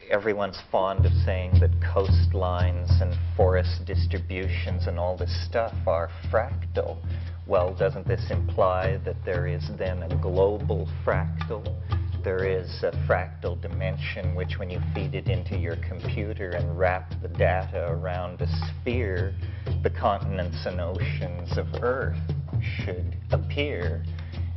everyone's fond of saying that coastlines and forest distributions and all this stuff are fractal. Well, doesn't this imply that there is then a global fractal? There is a fractal dimension which, when you feed it into your computer and wrap the data around a sphere, the continents and oceans of Earth should appear.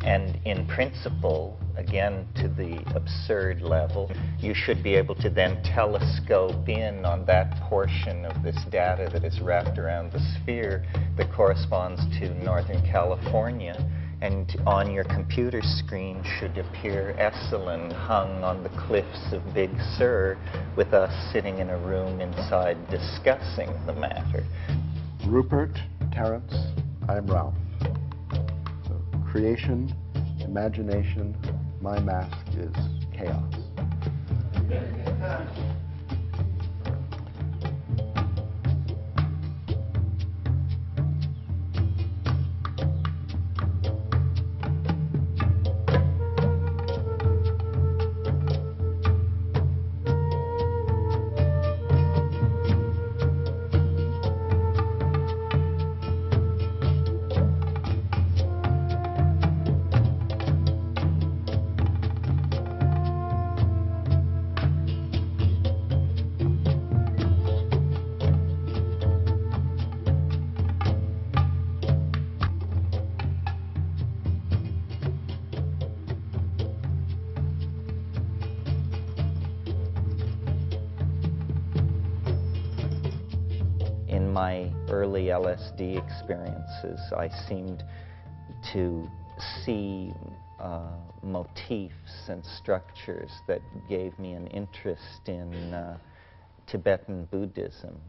And in principle, again to the absurd level, you should be able to then telescope in on that portion of this data that is wrapped around the sphere that corresponds to Northern California. And on your computer screen should appear Esalen hung on the cliffs of Big Sur, with us sitting in a room inside discussing the matter. Rupert, Terence, I'm Ralph. So creation, imagination, my mask is chaos. In my early LSD experiences, I seemed to see motifs and structures that gave me an interest in Tibetan Buddhism.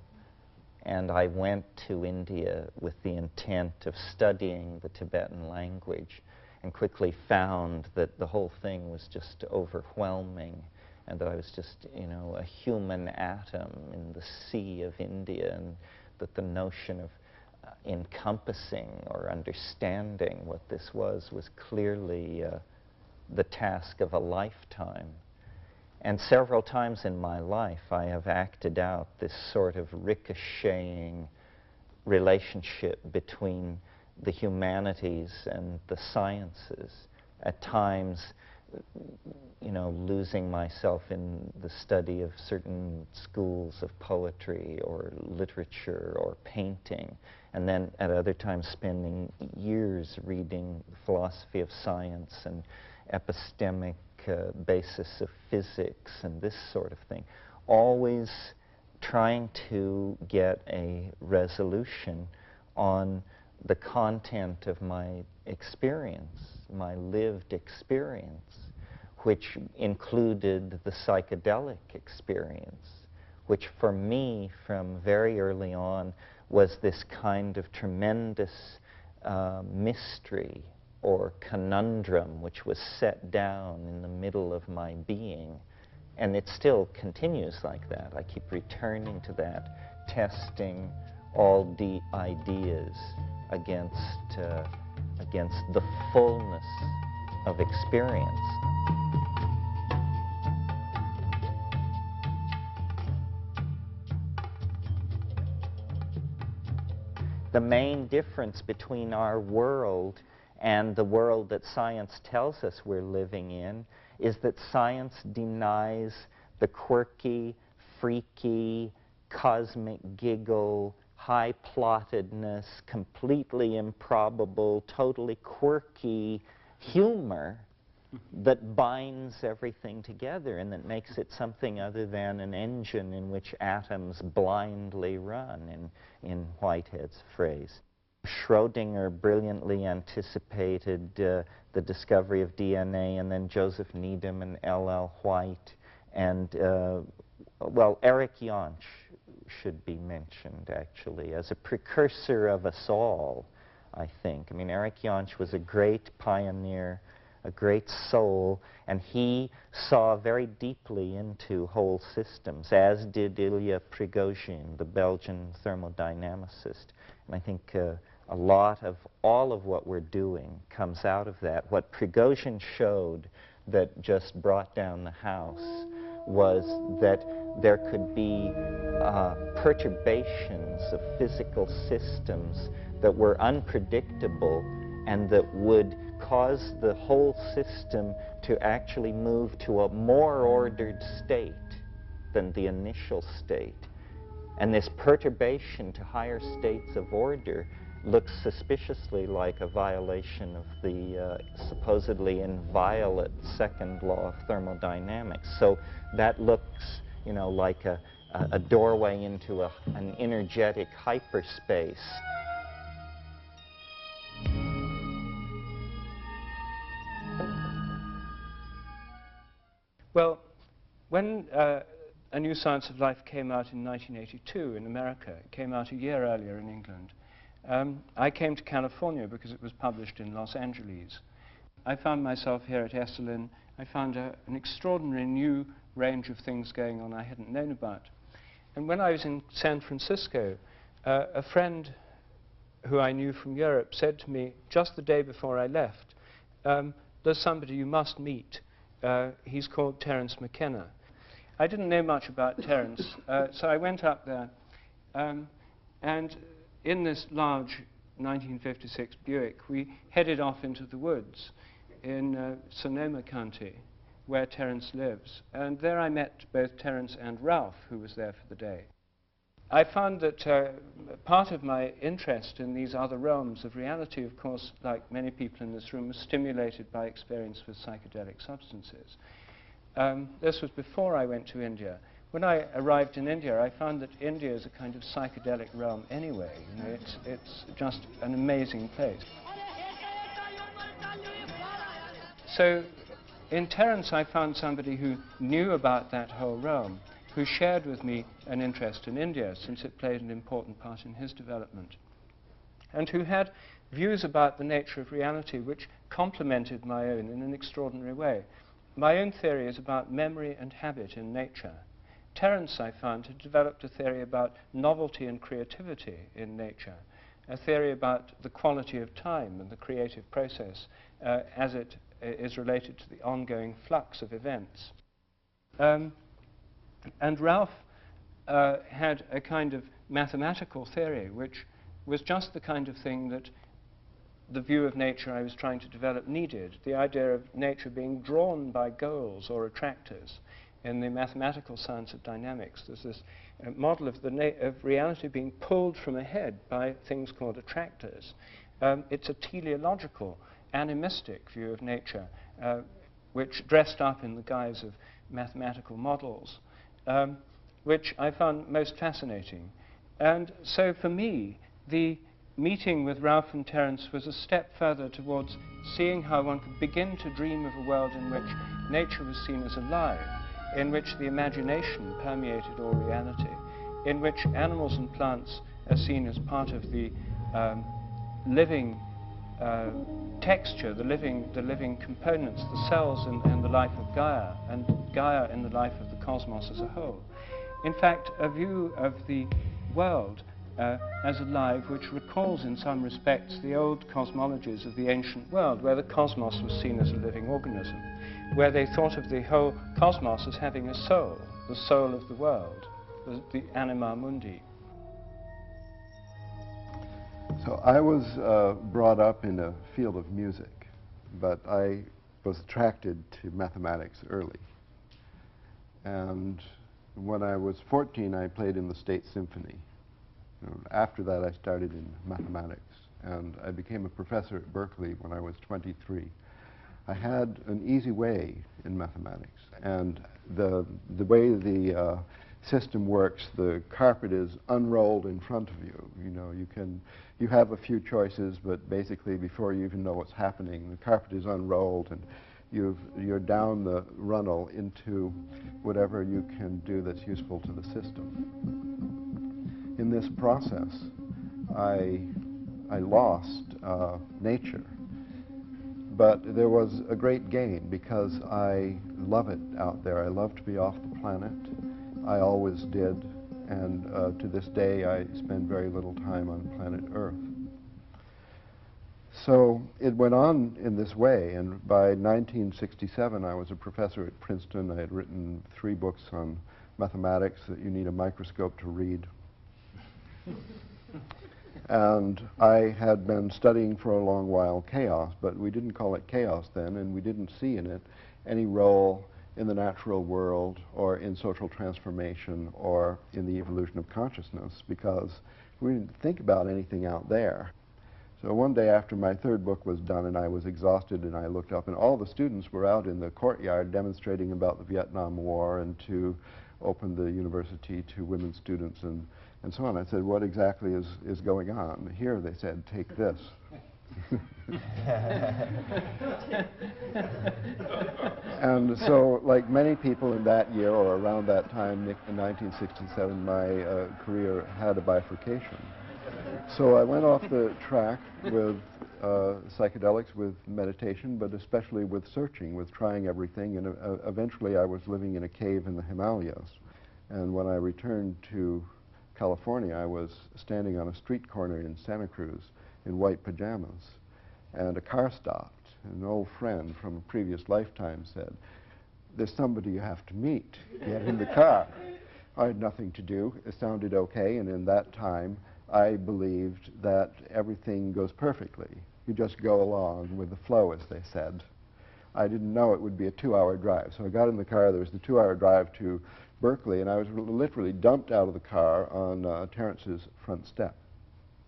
And I went to India with the intent of studying the Tibetan language, and quickly found that the whole thing was just overwhelming, and that I was just, you know, a human atom in the sea of India, and that the notion of encompassing or understanding what this was clearly the task of a lifetime. And several times in my life I have acted out this sort of ricocheting relationship between the humanities and the sciences, at times, you know, losing myself in the study of certain schools of poetry or literature or painting, and then at other times spending years reading the philosophy of science and epistemic basis of physics and this sort of thing, always trying to get a resolution on the content of my experience, my lived experience, which included the psychedelic experience, which for me from very early on was this kind of tremendous mystery or conundrum which was set down in the middle of my being. And it still continues like that. I keep returning to that, testing all the ideas against the fullness of experience. The main difference between our world and the world that science tells us we're living in is that science denies the quirky, freaky, cosmic giggle, high-plottedness, completely improbable, totally quirky humor that binds everything together and that makes it something other than an engine in which atoms blindly run, in Whitehead's phrase. Schrödinger brilliantly anticipated the discovery of DNA, and then Joseph Needham and L.L. White, and, well, Eric Jantsch should be mentioned, actually, as a precursor of us all, I think. I mean, Eric Jantsch was a great pioneer, a great soul, and he saw very deeply into whole systems, as did Ilya Prigozhin, the Belgian thermodynamicist. And I think a lot of all of what we're doing comes out of that. What Prigozhin showed that just brought down the house was that there could be perturbations of physical systems that were unpredictable and that would cause the whole system to actually move to a more ordered state than the initial state. And this perturbation to higher states of order looks suspiciously like a violation of the supposedly inviolate second law of thermodynamics. So that looks, you know, like a doorway into an energetic hyperspace. Well, when A New Science of Life came out in 1982 in America, it came out a year earlier in England, I came to California because it was published in Los Angeles. I found myself here at Esalen. I found an extraordinary new range of things going on I hadn't known about. And when I was in San Francisco, a friend who I knew from Europe said to me just the day before I left, there's somebody you must meet. He's called Terence McKenna. I didn't know much about Terence, so I went up there, and in this large 1956 Buick, we headed off into the woods in Sonoma County, where Terence lives. And there I met both Terence and Ralf, who was there for the day. I found that part of my interest in these other realms of reality, of course, like many people in this room, was stimulated by experience with psychedelic substances. This was before I went to India. When I arrived in India, I found that India is a kind of psychedelic realm anyway. You know, it's just an amazing place. So in Terence, I found somebody who knew about that whole realm, who shared with me an interest in India, since it played an important part in his development, and who had views about the nature of reality which complemented my own in an extraordinary way. My own theory is about memory and habit in nature. Terence, I found, had developed a theory about novelty and creativity in nature, a theory about the quality of time and the creative process as it is related to the ongoing flux of events. And Ralf had a kind of mathematical theory which was just the kind of thing that the view of nature I was trying to develop needed, the idea of nature being drawn by goals or attractors. In the mathematical science of dynamics, there's this model of reality being pulled from ahead by things called attractors. It's a teleological, animistic view of nature, which dressed up in the guise of mathematical models, which I found most fascinating. And so for me, the meeting with Ralf and Terence was a step further towards seeing how one could begin to dream of a world in which nature was seen as alive, in which the imagination permeated all reality, in which animals and plants are seen as part of the living texture, the living components, the cells in the life of Gaia, and Gaia in the life of the cosmos as a whole. In fact, a view of the world as alive, which recalls in some respects the old cosmologies of the ancient world, where the cosmos was seen as a living organism, where they thought of the whole cosmos as having a soul, the soul of the world, the anima mundi. So I was brought up in a field of music, but I was attracted to mathematics early. And when I was 14, I played in the State Symphony. After that, I started in mathematics, and I became a professor at Berkeley when I was 23. I had an easy way in mathematics, and the way the system works, the carpet is unrolled in front of you. You know, you have a few choices, but basically before you even know what's happening, the carpet is unrolled, and you're down the runnel into whatever you can do that's useful to the system. In this process, I lost nature, but there was a great gain because I love it out there. I love to be off the planet. I always did, and to this day I spend very little time on planet Earth. So it went on in this way, and by 1967 I was a professor at Princeton. I had written 3 books on mathematics that you need a microscope to read. And I had been studying for a long while chaos, but we didn't call it chaos then, and we didn't see in it any role in the natural world or in social transformation or in the evolution of consciousness, because we didn't think about anything out there. So one day after my 3rd book was done and I was exhausted, and I looked up and all the students were out in the courtyard demonstrating about the Vietnam War and to open the university to women students and so on. I said, what exactly is going on? Here, they said, take this. And so, like many people in that year or around that time, in 1967, my career had a bifurcation. So I went off the track with psychedelics, with meditation, but especially with searching, with trying everything. And eventually I was living in a cave in the Himalayas. And when I returned to California, I was standing on a street corner in Santa Cruz in white pajamas. And a car stopped. An old friend from a previous lifetime said, there's somebody you have to meet. Get in the car. I had nothing to do. It sounded okay, and in that time, I believed that everything goes perfectly. You just go along with the flow, as they said. I didn't know it would be a 2-hour drive. So I got in the car. There was the 2-hour drive to Berkeley, and I was literally dumped out of the car on Terence's front step.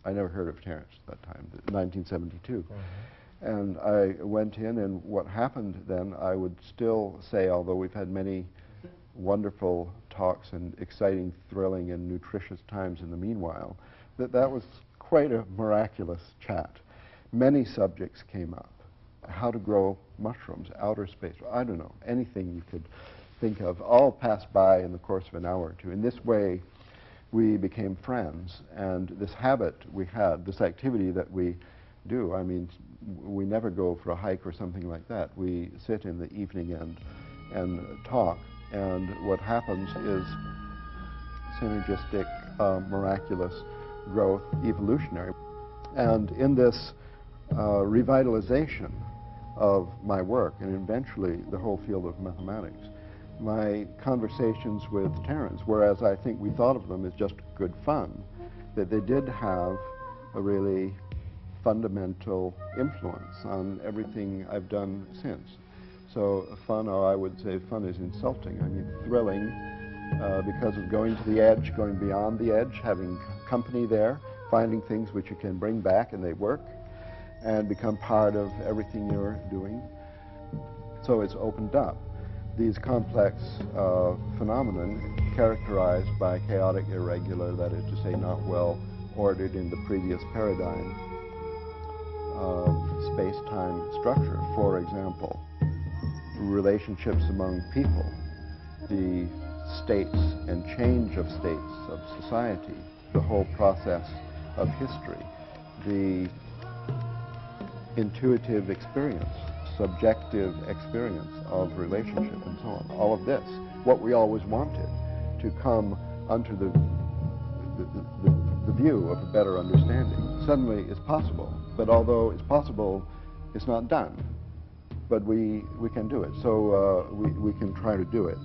I never heard of Terence at that time, 1972. And I went in, and what happened then, I would still say, although we've had many wonderful talks and exciting, thrilling, and nutritious times in the meanwhile, that was quite a miraculous chat. Many subjects came up. How to grow mushrooms, outer space, I don't know, anything you could think of, all passed by in the course of an hour or two. In this way, we became friends, and this habit we had, this activity that we do, I mean, we never go for a hike or something like that. We sit in the evening and talk, and what happens is synergistic, miraculous growth, evolutionary. And in this revitalization of my work, and eventually the whole field of mathematics, my conversations with Terence, whereas I think we thought of them as just good fun, that they did have a really fundamental influence on everything I've done since. So fun, or I would say fun is insulting. I mean, thrilling because of going to the edge, going beyond the edge, having company there, finding things which you can bring back and they work, and become part of everything you're doing. So it's opened up these complex phenomenon characterized by chaotic, irregular, that is to say, not well ordered in the previous paradigm, space-time structure. For example, relationships among people, the states and change of states of society, the whole process of history, the intuitive experience, subjective experience of relationship, and so on. All of this, what we always wanted, to come under the view of a better understanding, suddenly is possible. But although it's possible, it's not done. But we can do it. So we can try to do it.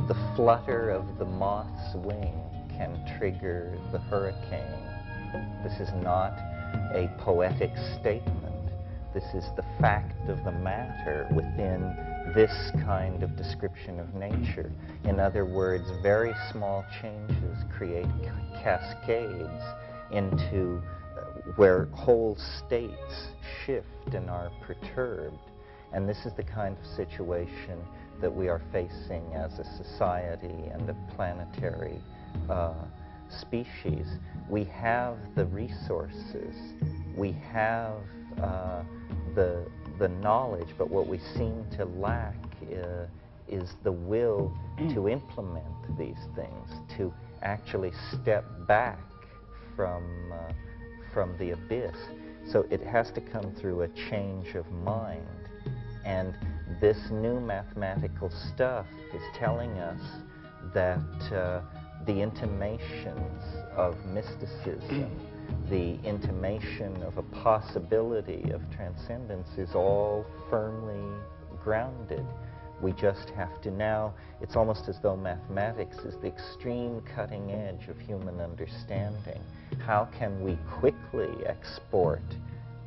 The flutter of the moth's wing can trigger the hurricane. This is not a poetic statement. This is the fact of the matter within this kind of description of nature. In other words, very small changes create cascades into where whole states shift and are perturbed. And this is the kind of situation that we are facing as a society and a planetary species. We have the resources, we have the knowledge, but what we seem to lack is the will to implement these things, to actually step back from the abyss. So it has to come through a change of mind. And this new mathematical stuff is telling us that the intimations of mysticism the intimation of a possibility of transcendence is all firmly grounded. We just have to now, it's almost as though mathematics is the extreme cutting edge of human understanding. How can we quickly export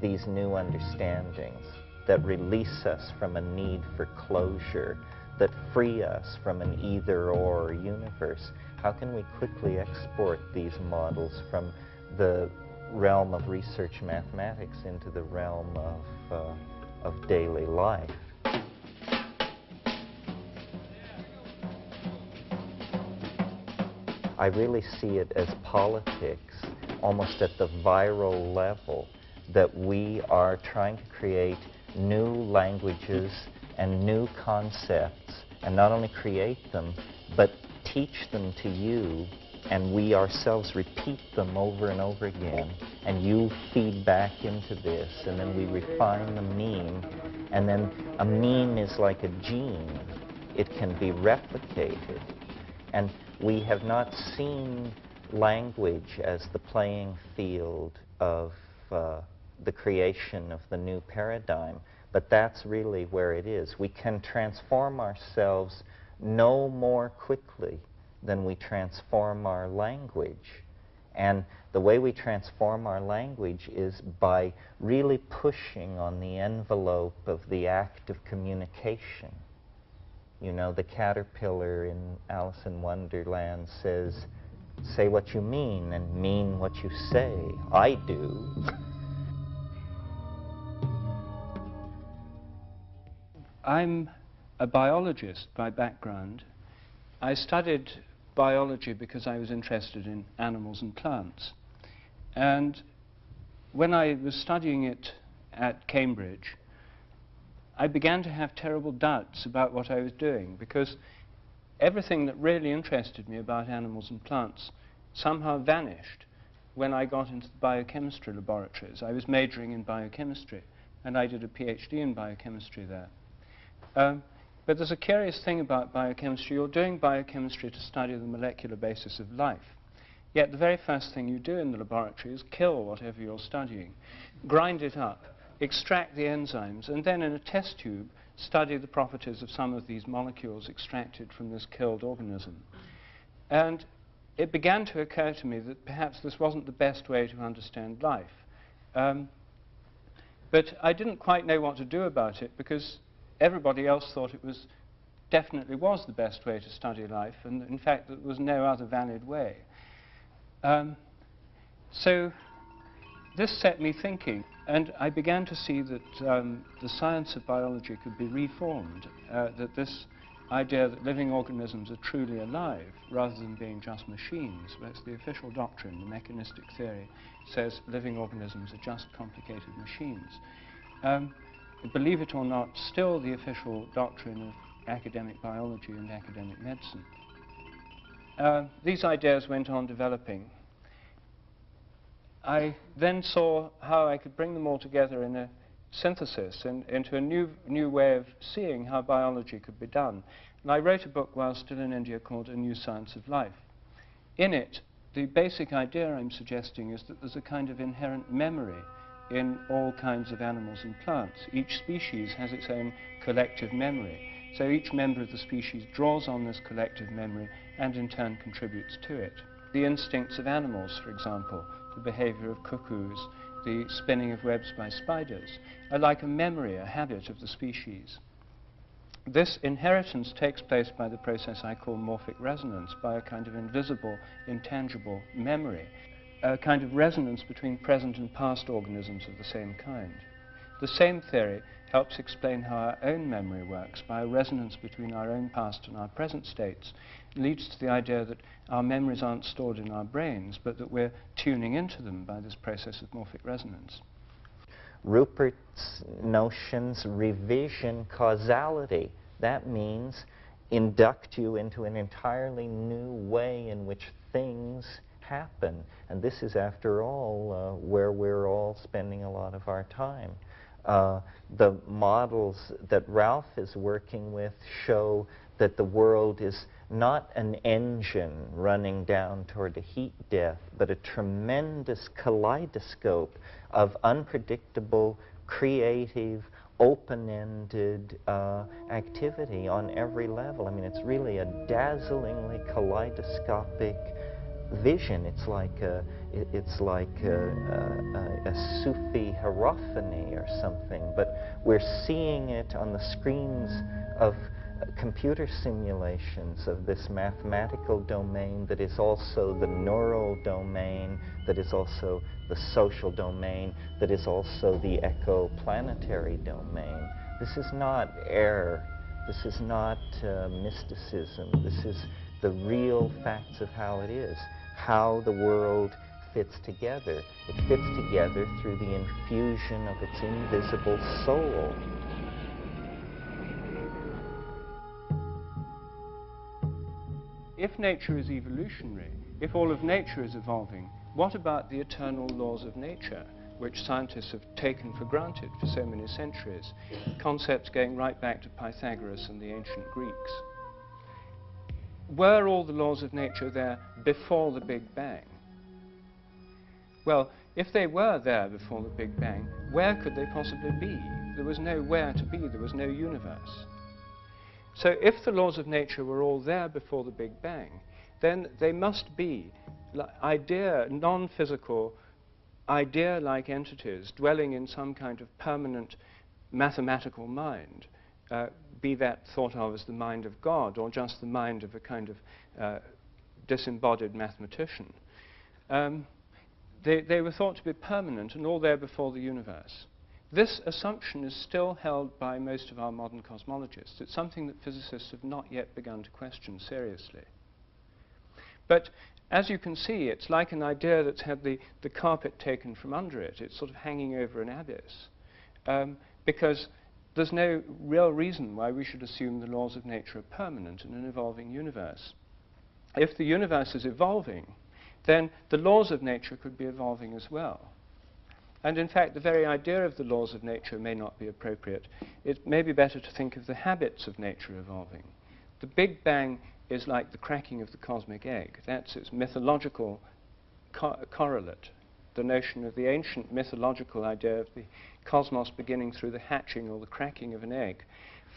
these new understandings that release us from a need for closure, that free us from an either-or universe? How can we quickly export these models from the realm of research mathematics into the realm of daily life? I really see it as politics, almost at the viral level, that we are trying to create new languages and new concepts, and not only create them, but teach them to you, and we ourselves repeat them over and over again, and you feed back into this, and then we refine the meme, and then a meme is like a gene. It can be replicated. And we have not seen language as the playing field of the creation of the new paradigm, but that's really where it is. We can transform ourselves no more quickly than we transform our language. And the way we transform our language is by really pushing on the envelope of the act of communication. You know, the caterpillar in Alice in Wonderland says, "Say what you mean and mean what you say." I do. I'm a biologist by background. I studied biology because I was interested in animals and plants. And when I was studying it at Cambridge, I began to have terrible doubts about what I was doing, because everything that really interested me about animals and plants somehow vanished when I got into the biochemistry laboratories. I was majoring in biochemistry, and I did a PhD in biochemistry there. But there's a curious thing about biochemistry. You're doing biochemistry to study the molecular basis of life. Yet the very first thing you do in the laboratory is kill whatever you're studying, grind it up, extract the enzymes, and then in a test tube study the properties of some of these molecules extracted from this killed organism. And it began to occur to me that perhaps this wasn't the best way to understand life. But I didn't quite know what to do about it, because everybody else thought it was definitely was the best way to study life, and in fact there was no other valid way. So this set me thinking, and I began to see that the science of biology could be reformed, that this idea that living organisms are truly alive rather than being just machines. That's the official doctrine. The mechanistic theory says living organisms are just complicated machines. Believe it or not, still the official doctrine of academic biology and academic medicine. These ideas went on developing. I then saw how I could bring them all together in a synthesis and into a new way of seeing how biology could be done. And I wrote a book while still in India called A New Science of Life. In it, the basic idea I'm suggesting is that there's a kind of inherent memory in all kinds of animals and plants. Each species has its own collective memory. So each member of the species draws on this collective memory and in turn contributes to it. The instincts of animals, for example, the behavior of cuckoos, the spinning of webs by spiders, are like a memory, a habit of the species. This inheritance takes place by the process I call morphic resonance, by a kind of invisible, intangible memory, a kind of resonance between present and past organisms of the same kind. The same theory helps explain how our own memory works, by a resonance between our own past and our present states. It leads to the idea that our memories aren't stored in our brains, but that we're tuning into them by this process of morphic resonance. Rupert's notions revision causality. That means induct you into an entirely new way in which things happen. And this is, after all, where we're all spending a lot of our time. The models that Ralf is working with show that the world is not an engine running down toward a heat death, but a tremendous kaleidoscope of unpredictable, creative, open-ended activity on every level. I mean, it's really a dazzlingly kaleidoscopic vision. It's like a Sufi hierophany or something, but we're seeing it on the screens of computer simulations of this mathematical domain that is also the neural domain, that is also the social domain, that is also the ecoplanetary domain. This is not air. This is not mysticism. This is the real facts of how it is, how the world fits together. It fits together through the infusion of its invisible soul. If nature is evolutionary, if all of nature is evolving, what about the eternal laws of nature, which scientists have taken for granted for so many centuries, concepts going right back to Pythagoras and the ancient Greeks? Were all the laws of nature there before the Big Bang? Well, if they were there before the Big Bang, where could they possibly be? There was nowhere to be, there was no universe. So if the laws of nature were all there before the Big Bang, then they must be non-physical, idea-like entities dwelling in some kind of permanent mathematical mind, be that thought of as the mind of God or just the mind of a kind of disembodied mathematician. They were thought to be permanent and all there before the universe. This assumption is still held by most of our modern cosmologists. It's something that physicists have not yet begun to question seriously. But as you can see, it's like an idea that's had the carpet taken from under it. It's sort of hanging over an abyss. Because there's no real reason why we should assume the laws of nature are permanent in an evolving universe. If the universe is evolving, then the laws of nature could be evolving as well. And in fact, the very idea of the laws of nature may not be appropriate. It may be better to think of the habits of nature evolving. The Big Bang is like the cracking of the cosmic egg. That's its mythological correlate, the notion of the ancient mythological idea of the cosmos beginning through the hatching or the cracking of an egg,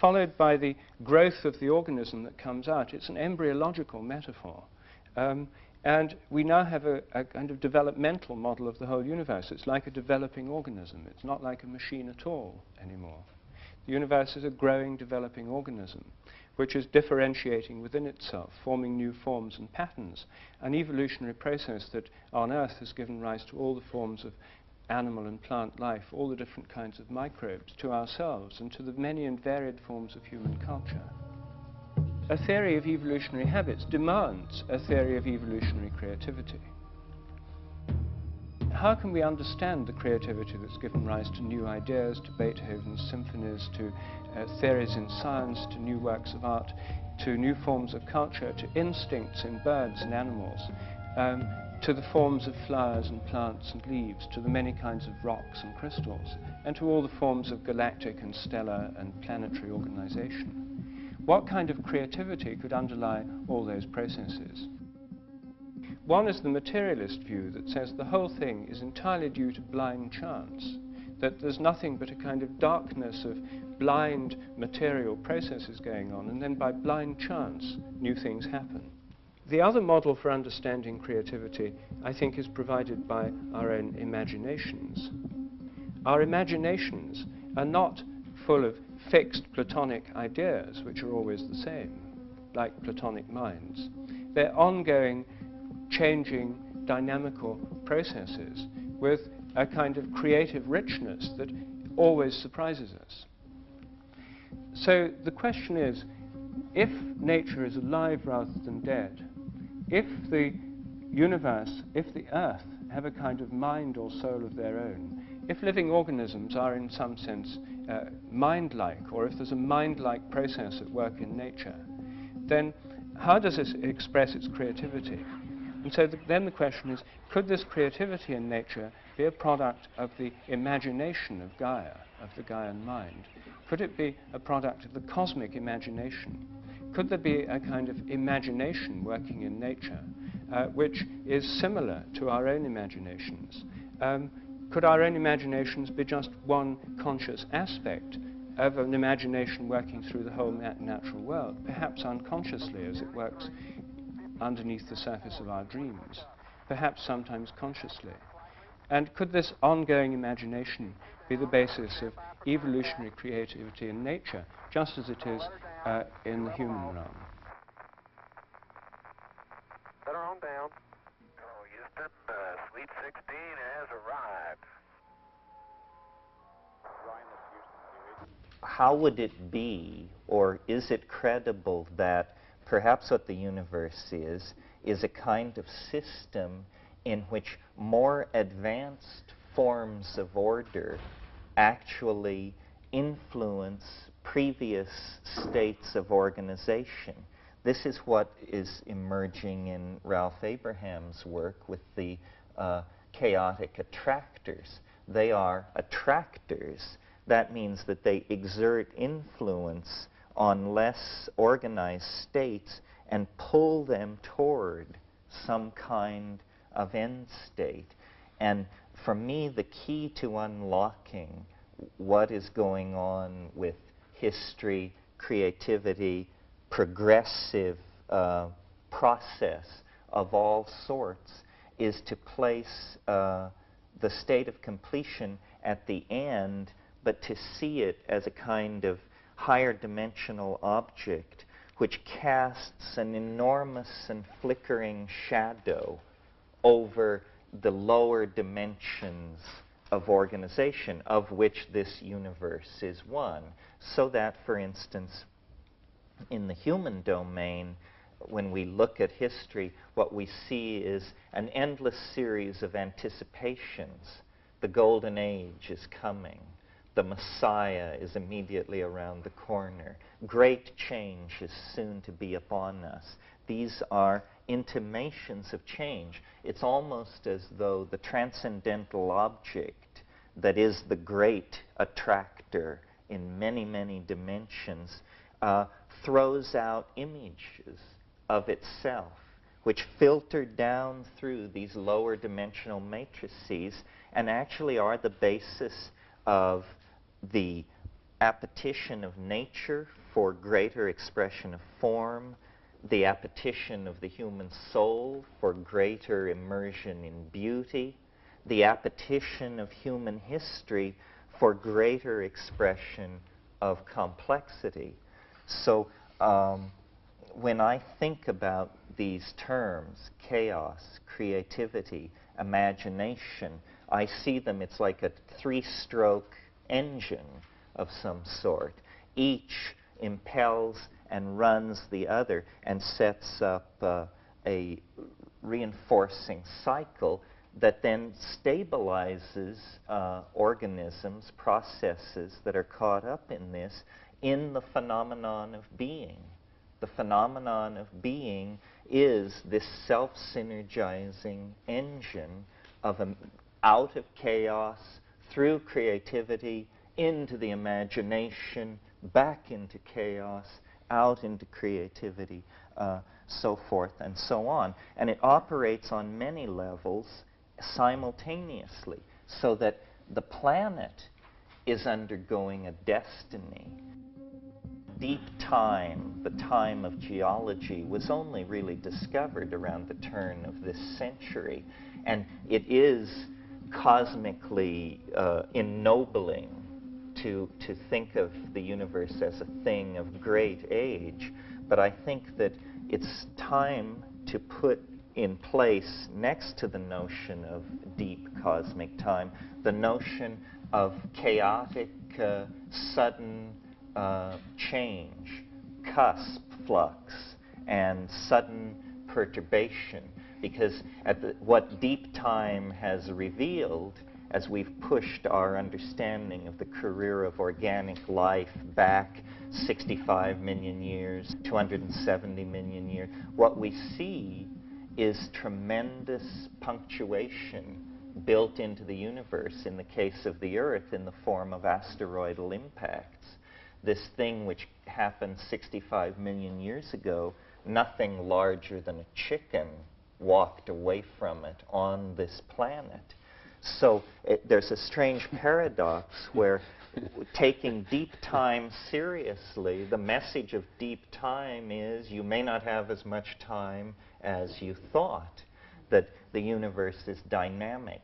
followed by the growth of the organism that comes out. It's an embryological metaphor. And we now have a kind of developmental model of the whole universe. It's like a developing organism. It's not like a machine at all anymore. The universe is a growing, developing organism, which is differentiating within itself, forming new forms and patterns, an evolutionary process that on Earth has given rise to all the forms of animal and plant life, all the different kinds of microbes, to ourselves, and to the many and varied forms of human culture. A theory of evolutionary habits demands a theory of evolutionary creativity. How can we understand the creativity that's given rise to new ideas, to Beethoven's symphonies, to theories in science, to new works of art, to new forms of culture, to instincts in birds and animals, to the forms of flowers and plants and leaves, to the many kinds of rocks and crystals, and to all the forms of galactic and stellar and planetary organization? What kind of creativity could underlie all those processes? One is the materialist view that says the whole thing is entirely due to blind chance, that there's nothing but a kind of darkness of blind material processes going on, and then by blind chance, new things happen. The other model for understanding creativity, I think, is provided by our own imaginations. Our imaginations are not full of fixed Platonic ideas, which are always the same, like Platonic minds. They're ongoing, changing, dynamical processes with a kind of creative richness that always surprises us. So the question is, if nature is alive rather than dead, if the universe, if the Earth have a kind of mind or soul of their own, if living organisms are in some sense mind-like, or if there's a mind-like process at work in nature, then how does it express its creativity? And so then the question is, could this creativity in nature be a product of the imagination of Gaia, of the Gaian mind? Could it be a product of the cosmic imagination? could there be a kind of imagination working in nature which is similar to our own imaginations? Could our own imaginations be just one conscious aspect of an imagination working through the whole natural world, perhaps unconsciously as it works underneath the surface of our dreams, perhaps sometimes consciously? And could this ongoing imagination be the basis of evolutionary creativity in nature, just as it is in the human realm? Center on down. Hello, Houston. Suite 16 has arrived. How would it be, or is it credible that perhaps what the universe is a kind of system in which more advanced forms of order actually influence previous states of organization? This is what is emerging in Ralf Abraham's work with the chaotic attractors. They are attractors. That means that they exert influence on less organized states and pull them toward some kind of end state. And for me, the key to unlocking what is going on with history, creativity, progressive process of all sorts is to place the state of completion at the end, but to see it as a kind of higher dimensional object which casts an enormous and flickering shadow over the lower dimensions of organization, of which this universe is one. So that, for instance, in the human domain, when we look at history, what we see is an endless series of anticipations. The golden age is coming. The Messiah is immediately around the corner. Great change is soon to be upon us. These are intimations of change. It's almost as though the transcendental object that is the great attractor in many, many dimensions throws out images of itself, which filter down through these lower dimensional matrices and actually are the basis of the appetition of nature for greater expression of form, the appetition of the human soul for greater immersion in beauty, the appetition of human history for greater expression of complexity. So when I think about these terms, chaos, creativity, imagination, I see them, it's like a three-stroke engine of some sort. Each impels and runs the other and sets up a reinforcing cycle that then stabilizes organisms, processes that are caught up in this, in the phenomenon of being. The phenomenon of being is this self-synergizing engine of out of chaos, through creativity, into the imagination, back into chaos, out into creativity, so forth and so on. And it operates on many levels simultaneously, so that the planet is undergoing a destiny. Deep time, the time of geology, was only really discovered around the turn of this century, and it is cosmically ennobling to think of the universe as a thing of great age. But I think that it's time to put in place, next to the notion of deep cosmic time, the notion of chaotic, sudden change, cusp flux, and sudden perturbation. Because what deep time has revealed, as we've pushed our understanding of the career of organic life back 65 million years, 270 million years, what we see is tremendous punctuation built into the universe, in the case of the Earth, in the form of asteroidal impacts. this thing which happened 65 million years ago, nothing larger than a chicken walked away from it on this planet. So there's a strange paradox where taking deep time seriously, the message of deep time is you may not have as much time as you thought, that the universe is dynamic,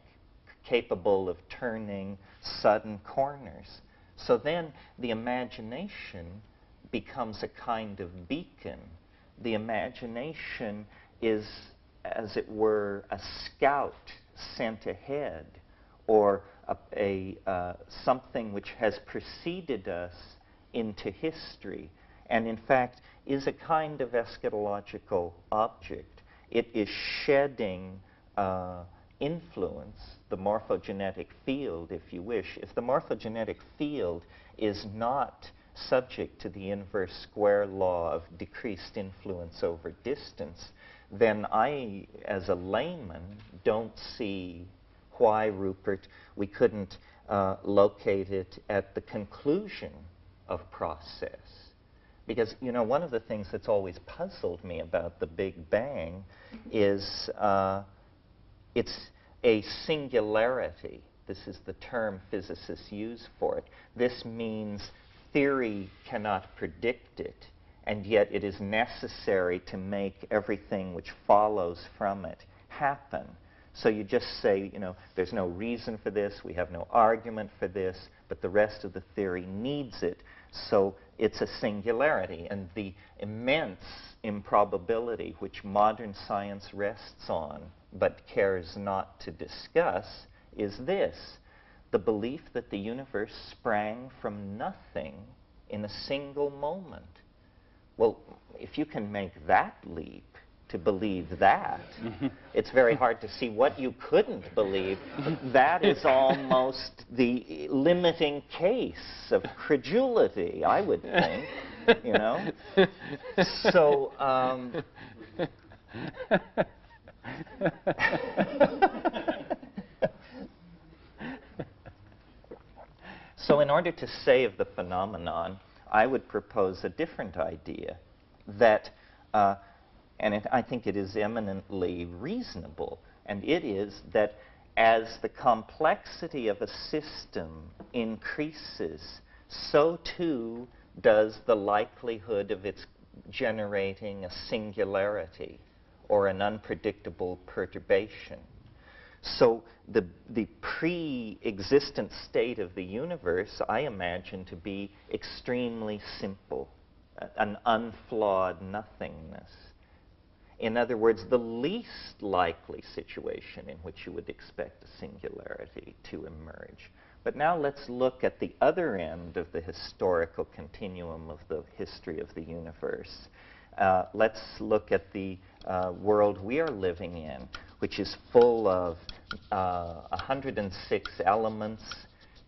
capable of turning sudden corners. So then the imagination becomes a kind of beacon. The imagination is, as it were, a scout sent ahead, or something which has preceded us into history, and in fact is a kind of eschatological object. It is shedding influence, the morphogenetic field, if you wish. If the morphogenetic field is not subject to the inverse square law of decreased influence over distance, then I, as a layman, don't see why, Rupert, we couldn't locate it at the conclusion of process. Because, you know, one of the things that's always puzzled me about the Big Bang is it's a singularity. This is the term physicists use for it. This means theory cannot predict it, and yet it is necessary to make everything which follows from it happen. So you just say, you know, there's no reason for this, we have no argument for this, but the rest of the theory needs it. So it's a singularity, and the immense improbability which modern science rests on but cares not to discuss is this: the belief that the universe sprang from nothing in a single moment. Well, if you can make that leap to believe that, it's very hard to see what you couldn't believe. That is almost the limiting case of credulity, I would think, you know? So, so in order to save the phenomenon, I would propose a different idea that, and I think it is eminently reasonable, and it is that as the complexity of a system increases, so too does the likelihood of its generating a singularity or an unpredictable perturbation. So the pre-existent state of the universe, I imagine to be extremely simple, an unflawed nothingness. In other words, the least likely situation in which you would expect a singularity to emerge. But now let's look at the other end of the historical continuum of the history of the universe. Let's look at the world we are living in, which is full of 106 elements,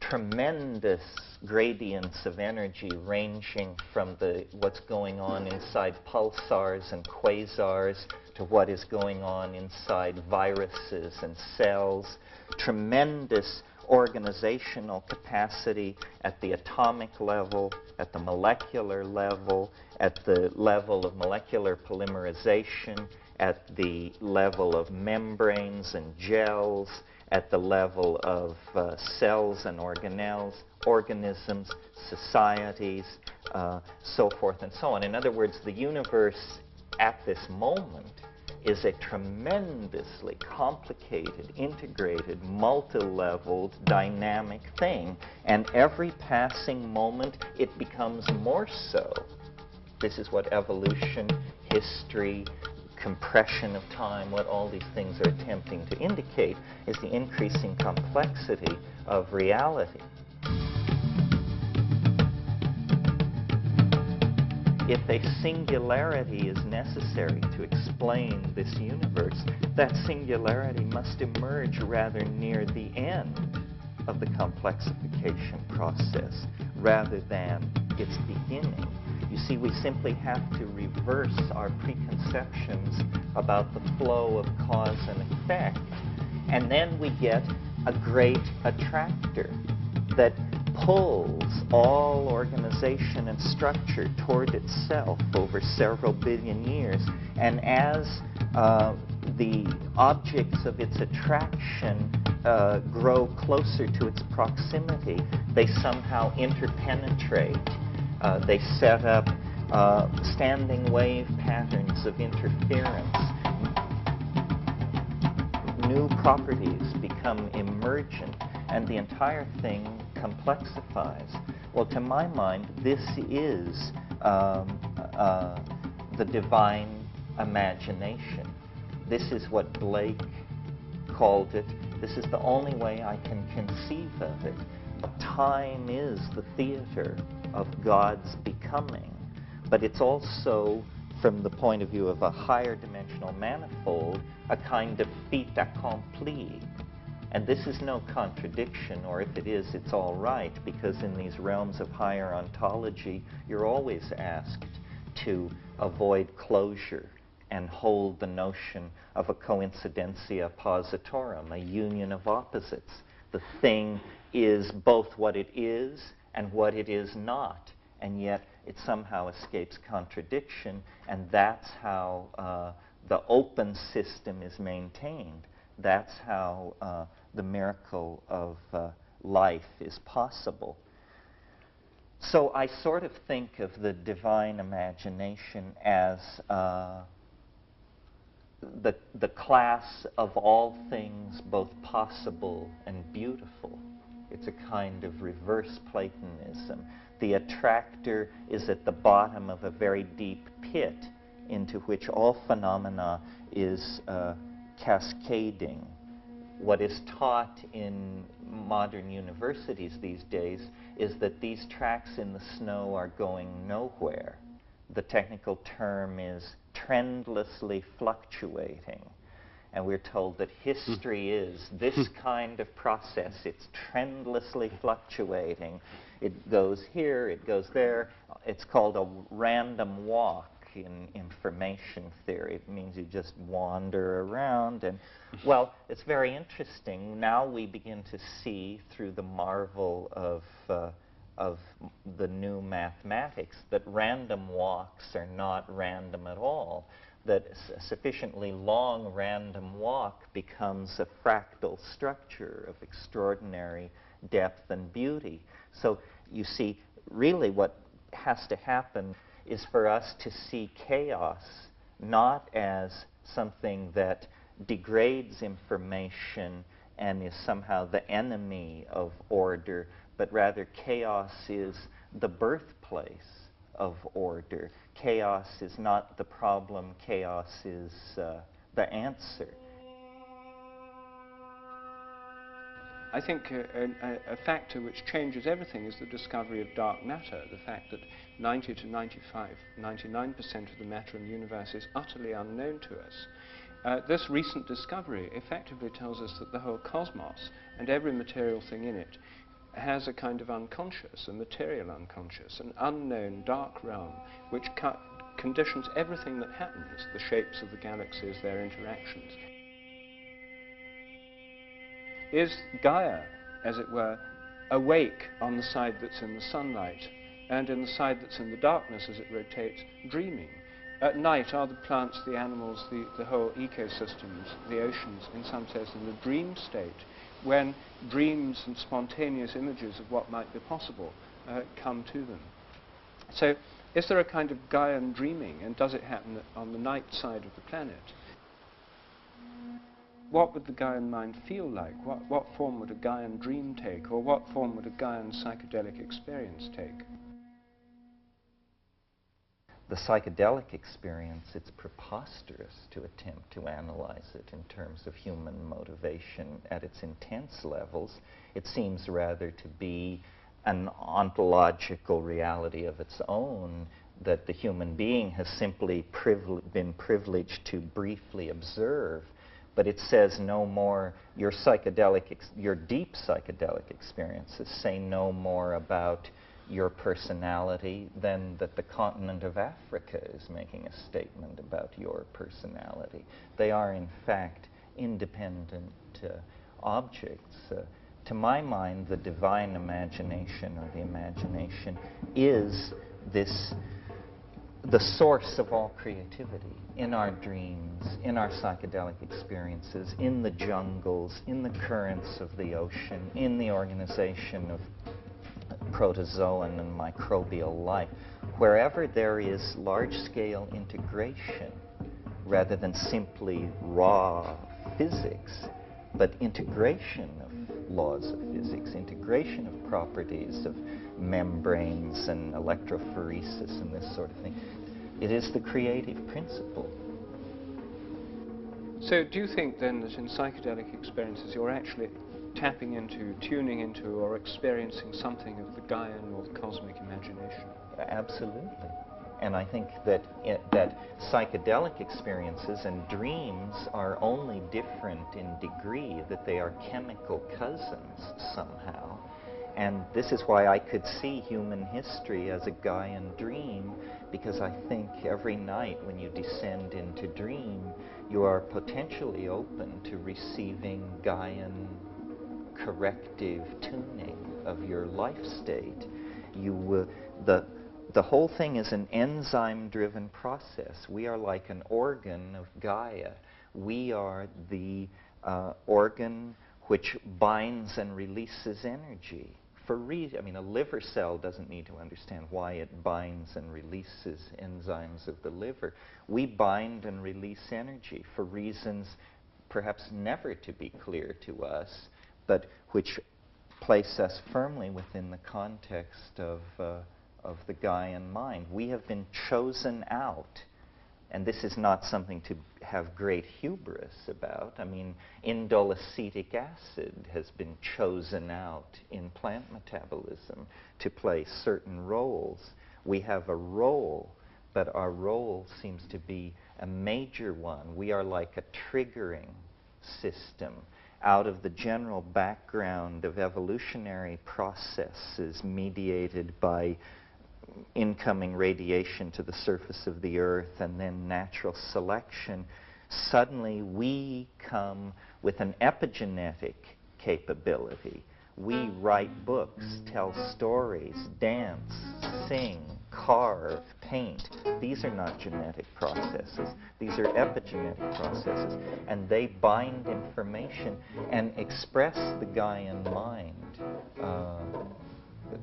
tremendous gradients of energy ranging from what's going on inside pulsars and quasars to what is going on inside viruses and cells, tremendous organizational capacity at the atomic level, at the molecular level, at the level of molecular polymerization, at the level of membranes and gels, at the level of cells and organelles, organisms, societies, so forth and so on. In other words, the universe at this moment is a tremendously complicated, integrated, multi-leveled, dynamic thing, and every passing moment it becomes more so. This is what evolution, history, compression of time, what all these things are attempting to indicate, is the increasing complexity of reality. If a singularity is necessary to explain this universe, that singularity must emerge rather near the end of the complexification process rather than its beginning. You see, we simply have to reverse our preconceptions about the flow of cause and effect, and then we get a great attractor that pulls all organization and structure toward itself over several billion years. And as the objects of its attraction grow closer to its proximity, they somehow interpenetrate. They set up standing wave patterns of interference. New properties become emergent, and the entire thing complexifies. Well, to my mind, this is the divine imagination. This is what Blake called it. This is the only way I can conceive of it. Time is the theater of God's becoming, but it's also, from the point of view of a higher dimensional manifold, a kind of fait accompli. And this is no contradiction, or if it is, it's all right, because in these realms of higher ontology, you're always asked to avoid closure and hold the notion of a coincidentia positorum, a union of opposites. The thing is both what it is and what it is not, and yet it somehow escapes contradiction, and that's how the open system is maintained. That's how the miracle of life is possible. So I sort of think of the divine imagination as the class of all things both possible and beautiful. It's a kind of reverse Platonism. The attractor is at the bottom of a very deep pit into which all phenomena is cascading. What is taught in modern universities these days is that these tracks in the snow are going nowhere. The technical term is trendlessly fluctuating. And we're told that history is this kind of process. It's trendlessly fluctuating. It goes here, it goes there. It's called a random walk in information theory. It means you just wander around. And, well, it's very interesting. Now we begin to see through the marvel of the new mathematics that random walks are not random at all. That a sufficiently long random walk becomes a fractal structure of extraordinary depth and beauty. So you see, really what has to happen is for us to see chaos not as something that degrades information and is somehow the enemy of order, but rather chaos is the birthplace of order. Chaos is not the problem, chaos is the answer. I think a factor which changes everything is the discovery of dark matter, the fact that 90 to 99% of the matter in the universe is utterly unknown to us. This recent discovery effectively tells us that the whole cosmos and every material thing in it has a kind of unconscious, a material unconscious, an unknown dark realm which conditions everything that happens, the shapes of the galaxies, their interactions. Is Gaia, as it were, awake on the side that's in the sunlight, and in the side that's in the darkness as it rotates, dreaming? At night, are the plants, the animals, the whole ecosystems, the oceans, in some sense, in the dream state, when dreams and spontaneous images of what might be possible come to them? So, is there a kind of Gaian dreaming, and does it happen on the night side of the planet? What would the Gaian mind feel like? What form would a Gaian dream take, or what form would a Gaian psychedelic experience take? The psychedelic experience, it's preposterous to attempt to analyze it in terms of human motivation at its intense levels. It seems rather to be an ontological reality of its own that the human being has simply been privileged to briefly observe. But it says no more, your deep psychedelic experiences say no more about your personality than that the continent of Africa is making a statement about your personality. They are, in fact, independent objects. To my mind, the divine imagination, or the imagination, is the source of all creativity in our dreams, in our psychedelic experiences, in the jungles, in the currents of the ocean, in the organization of protozoan and microbial life. Wherever there is large-scale integration, rather than simply raw physics, but integration of laws of physics, integration of properties of membranes and electrophoresis and this sort of thing. It is the creative principle. So do you think then that in psychedelic experiences you're actually tapping into, tuning into, or experiencing something of the Gaian or the cosmic imagination? Absolutely. And I think that that psychedelic experiences and dreams are only different in degree, that they are chemical cousins somehow. And this is why I could see human history as a Gaian dream, because I think every night when you descend into dream, you are potentially open to receiving Gaian corrective tuning of your life state. The whole thing is an enzyme-driven process. We are like an organ of Gaia. We are the organ which binds and releases energy. I mean, a liver cell doesn't need to understand why it binds and releases enzymes of the liver. We bind and release energy for reasons perhaps never to be clear to us, but which place us firmly within the context of the Gaian mind. We have been chosen out, and this is not something to have great hubris about. I mean, indole acetic acid has been chosen out in plant metabolism to play certain roles. We have a role, but our role seems to be a major one. We are like a triggering system out of the general background of evolutionary processes mediated by incoming radiation to the surface of the earth and then natural selection. Suddenly we come with an epigenetic capability. We write books, tell stories, dance, sing, carve, paint. These are not genetic processes. These are epigenetic processes. And they bind information and express the Gaian mind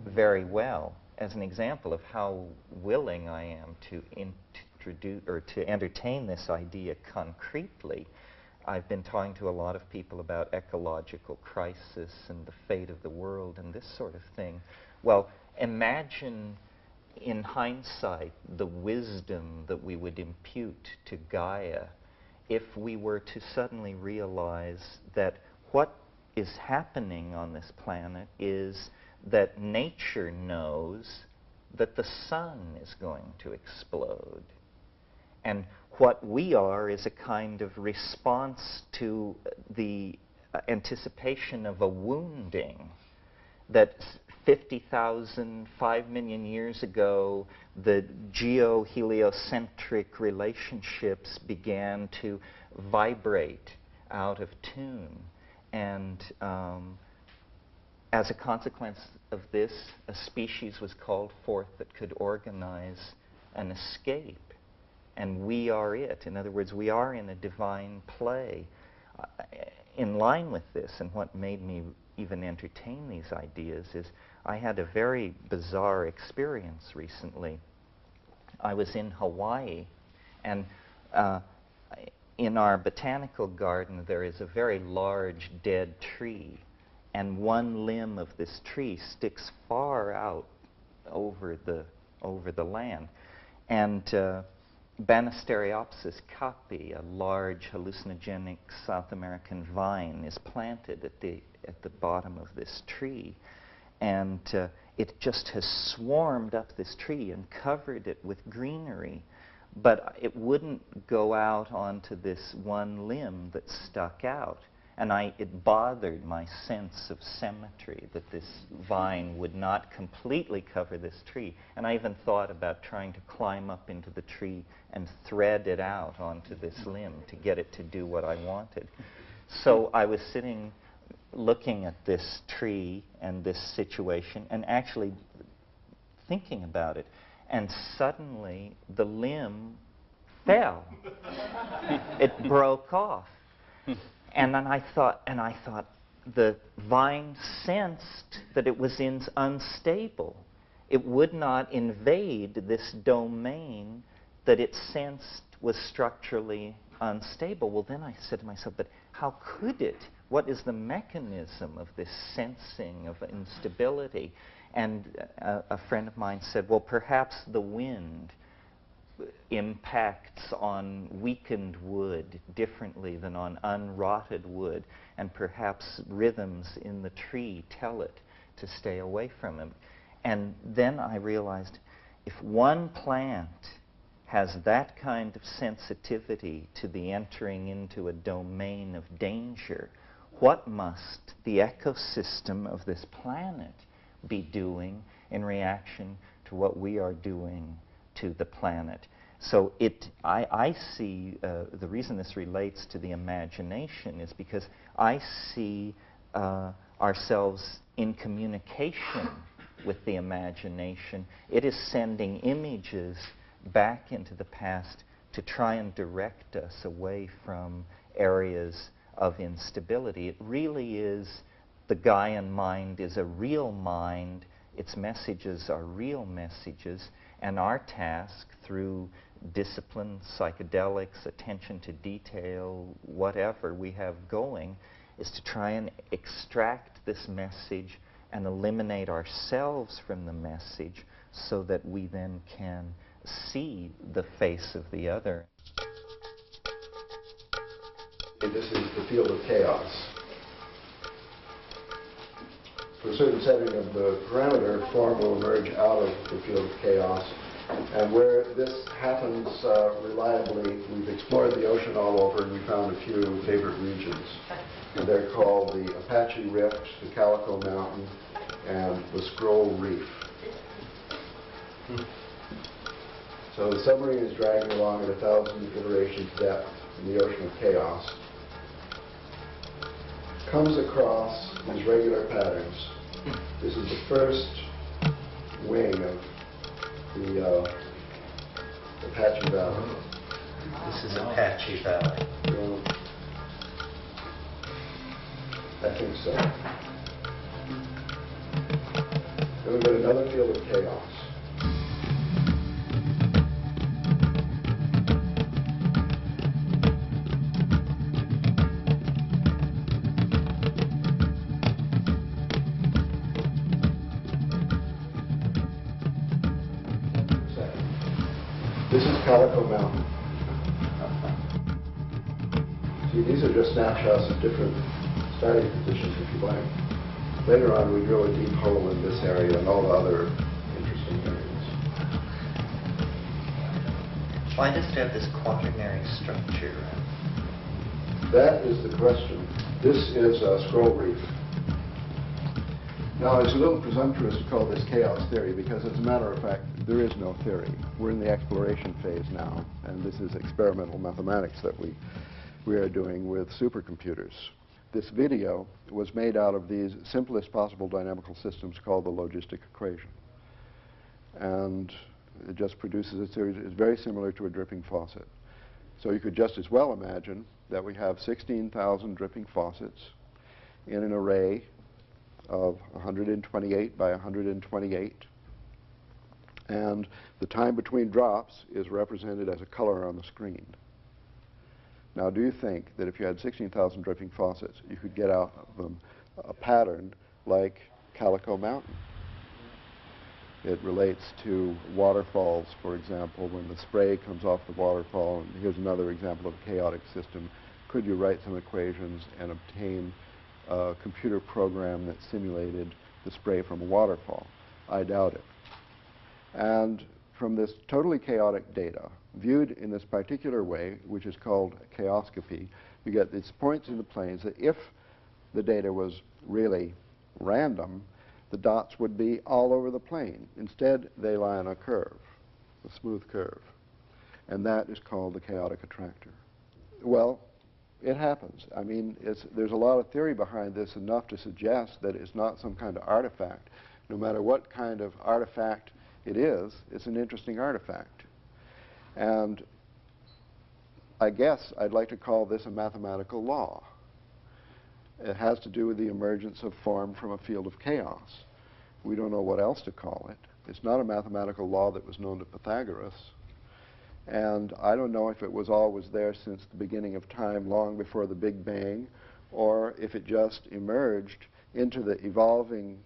very well. As an example of how willing I am to introduce or to entertain this idea concretely, I've been talking to a lot of people about ecological crisis and the fate of the world and this sort of thing. Well, imagine in hindsight the wisdom that we would impute to Gaia if we were to suddenly realize that what is happening on this planet is that nature knows that the sun is going to explode. And what we are is a kind of response to the anticipation of a wounding that 50,000, 5 million years ago, the geo-heliocentric relationships began to vibrate out of tune. And as a consequence of this, a species was called forth that could organize an escape. And we are it. In other words, we are in a divine play. In line with this, and what made me even entertain these ideas, is I had a very bizarre experience recently. I was in Hawaii, and in our botanical garden there is a very large dead tree. And one limb of this tree sticks far out over the land. And Banisteriopsis caapi, a large hallucinogenic South American vine, is planted at the bottom of this tree. And it just has swarmed up this tree and covered it with greenery. But it wouldn't go out onto this one limb that stuck out. And it bothered my sense of symmetry that this vine would not completely cover this tree. And I even thought about trying to climb up into the tree and thread it out onto this limb to get it to do what I wanted. So I was sitting looking at this tree and this situation and actually thinking about it. And suddenly the limb fell. It broke off. And then I thought, the vine sensed that it was unstable. It would not invade this domain that it sensed was structurally unstable. Well, then I said to myself, but how could it? What is the mechanism of this sensing of instability? And a friend of mine said, well, perhaps the wind impacts on weakened wood differently than on unrotted wood, and perhaps rhythms in the tree tell it to stay away from him. And then I realized, if one plant has that kind of sensitivity to the entering into a domain of danger, what must the ecosystem of this planet be doing in reaction to what we are doing to the planet? So I see the reason this relates to the imagination is because I see ourselves in communication with the imagination. It is sending images back into the past to try and direct us away from areas of instability. It really is, the Gaian mind is a real mind. Its messages are real messages. And our task, through discipline, psychedelics, attention to detail, whatever we have going, is to try and extract this message and eliminate ourselves from the message so that we then can see the face of the other. This is the field of chaos. For a certain setting of the parameter, form will emerge out of the field of chaos. And where this happens reliably, we've explored the ocean all over, and we found a few favorite regions. And they're called the Apache Rift, the Calico Mountain, and the Scroll Reef. So the submarine is dragging along at 1,000 iterations depth in the ocean of chaos. Comes across these regular patterns. This is the first wing of the Apache Valley. This is Apache Valley. I think so. Then we've got another field of chaos. This is Calico Mountain. See, these are just snapshots of different starting positions, if you like. Later on, we drill a deep hole in this area and all the other interesting areas. Why does it have this quaternary structure? That is the question. This is a scroll reef. Now, it's a little presumptuous to call this chaos theory because, as a matter of fact, there is no theory. We're in the exploration phase now, and this is experimental mathematics that we are doing with supercomputers. This video was made out of these simplest possible dynamical systems called the logistic equation. And it just produces a series. It's very similar to a dripping faucet. So you could just as well imagine that we have 16,000 dripping faucets in an array of 128 by 128. And the time between drops is represented as a color on the screen. Now, do you think that if you had 16,000 dripping faucets, you could get out of them a pattern like Calico Mountain? It relates to waterfalls, for example, when the spray comes off the waterfall. And here's another example of a chaotic system. Could you write some equations and obtain a computer program that simulated the spray from a waterfall? I doubt it. And from this totally chaotic data, viewed in this particular way, which is called chaoscopy, you get these points in the planes that if the data was really random, the dots would be all over the plane. Instead, they lie on a curve, a smooth curve. And that is called the chaotic attractor. Well, It happens. I mean, there's a lot of theory behind this, enough to suggest that it's not some kind of artifact. No matter what kind of artifact it is, it's an interesting artifact. And I guess I'd like to call this a mathematical law. It has to do with the emergence of form from a field of chaos. We don't know what else to call it. It's not a mathematical law that was known to Pythagoras. And I don't know if it was always there since the beginning of time, long before the Big Bang, or if it just emerged into the evolving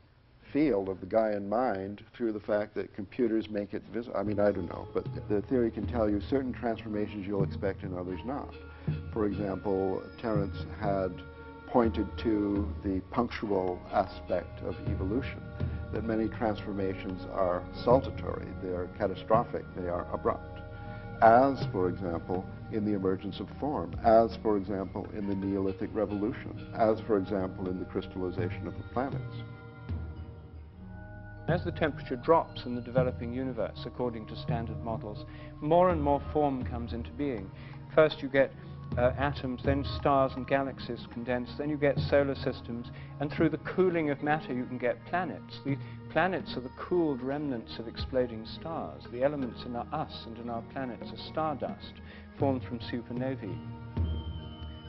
field of the Gaian mind through the fact that computers make it visible. I mean, I don't know, but the theory can tell you certain transformations you'll expect and others not. For example, Terence had pointed to the punctual aspect of evolution, that many transformations are saltatory, they are catastrophic, they are abrupt. As, for example, in the emergence of form, as, for example, in the Neolithic Revolution, as, for example, in the crystallization of the planets. As the temperature drops in the developing universe, according to standard models, more and more form comes into being. First you get atoms, then stars and galaxies condense, then you get solar systems, and through the cooling of matter you can get planets. The planets are the cooled remnants of exploding stars. The elements in us and in our planets are stardust, formed from supernovae.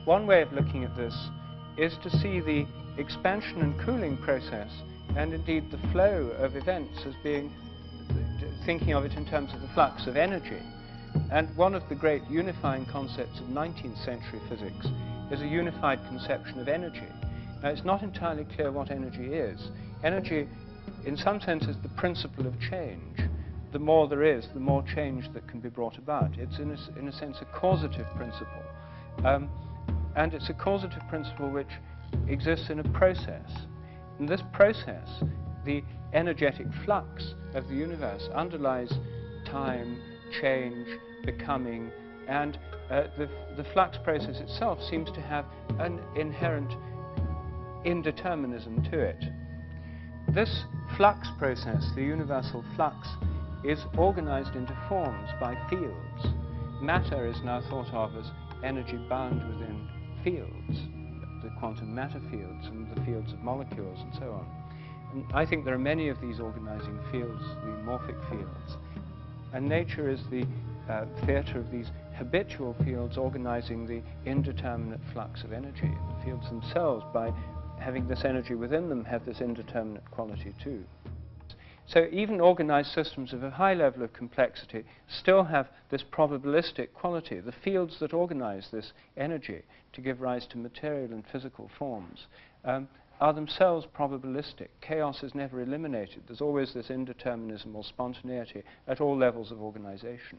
One way of looking at this is to see the expansion and cooling process, and indeed the flow of events, as being, thinking of it in terms of the flux of energy. And one of the great unifying concepts of 19th century physics is a unified conception of energy. Now, it's not entirely clear what energy is. Energy, in some sense, is the principle of change. The more there is, the more change that can be brought about. It's, in a sense, a causative principle. And it's a causative principle which exists in a process. In this process, the energetic flux of the universe underlies time, change, becoming, and the flux process itself seems to have an inherent indeterminism to it. This flux process, the universal flux, is organized into forms by fields. Matter is now thought of as energy bound within fields, the quantum matter fields and the fields of molecules and so on. And I think there are many of these organizing fields, the morphic fields. And nature is the theatre of these habitual fields organizing the indeterminate flux of energy. And the fields themselves, by having this energy within them, have this indeterminate quality too. So even organized systems of a high level of complexity still have this probabilistic quality. The fields that organize this energy to give rise to material and physical forms are themselves probabilistic. Chaos is never eliminated. There's always this indeterminism or spontaneity at all levels of organization.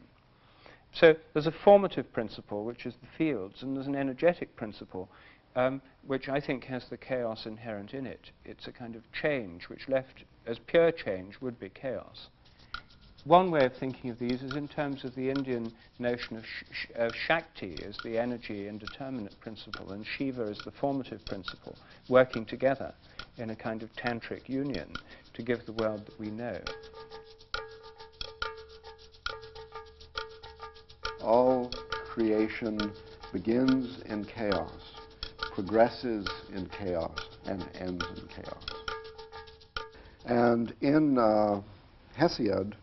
So there's a formative principle, which is the fields, and there's an energetic principle, which I think has the chaos inherent in it. It's a kind of change, which left as pure change would be chaos. One way of thinking of these is in terms of the Indian notion of Shakti as the energy indeterminate principle, and Shiva as the formative principle, working together in a kind of tantric union to give the world that we know. All creation begins in chaos, progresses in chaos, and ends in chaos. And in Hesiod,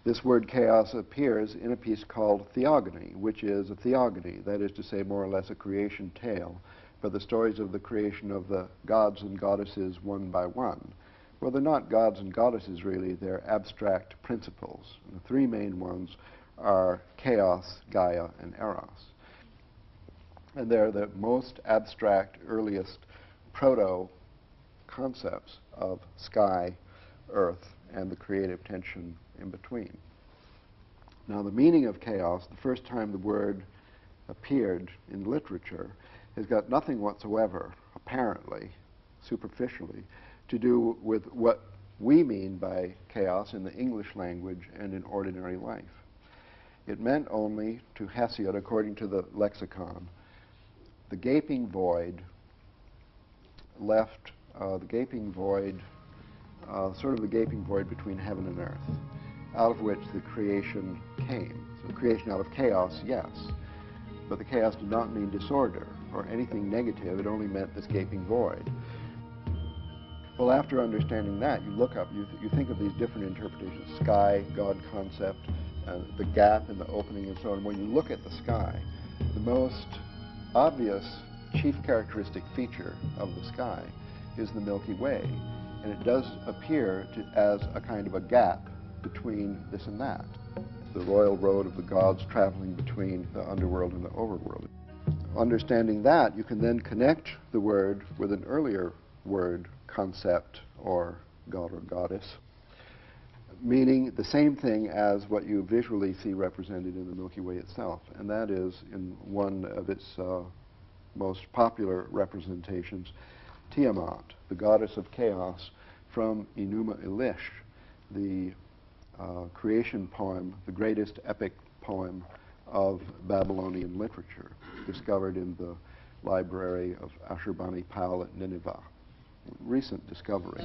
this word chaos appears in a piece called Theogony, which is a theogony, that is to say, more or less a creation tale, but the stories of the creation of the gods and goddesses one by one. Well, they're not gods and goddesses, really. They're abstract principles. And the three main ones are chaos, Gaia, and Eros. And they're the most abstract, earliest proto-concepts of sky, earth, and the creative tension in between. Now, the meaning of chaos, the first time the word appeared in literature, has got nothing whatsoever, apparently, superficially, to do with what we mean by chaos in the English language and in ordinary life. It meant only, to Hesiod, according to the lexicon, the gaping void left, sort of the gaping void between heaven and earth, out of which the creation came. So creation out of chaos, yes, but the chaos did not mean disorder. or anything negative. It only meant this gaping void. Well, after understanding that, you look up, you think of these different interpretations: sky, God concept, the gap in the opening, and so on. When you look at the sky, the most obvious chief characteristic feature of the sky is the Milky Way, and it does appear as a kind of a gap between this and that. The royal road of the gods traveling between the underworld and the overworld. Understanding that, you can then connect the word with an earlier word, concept, or god or goddess, meaning the same thing as what you visually see represented in the Milky Way itself, and that is, in one of its most popular representations, Tiamat, the goddess of chaos, from Enuma Elish, the creation poem, the greatest epic poem of Babylonian literature, discovered in the library of Ashurbanipal at Nineveh. Recent discovery.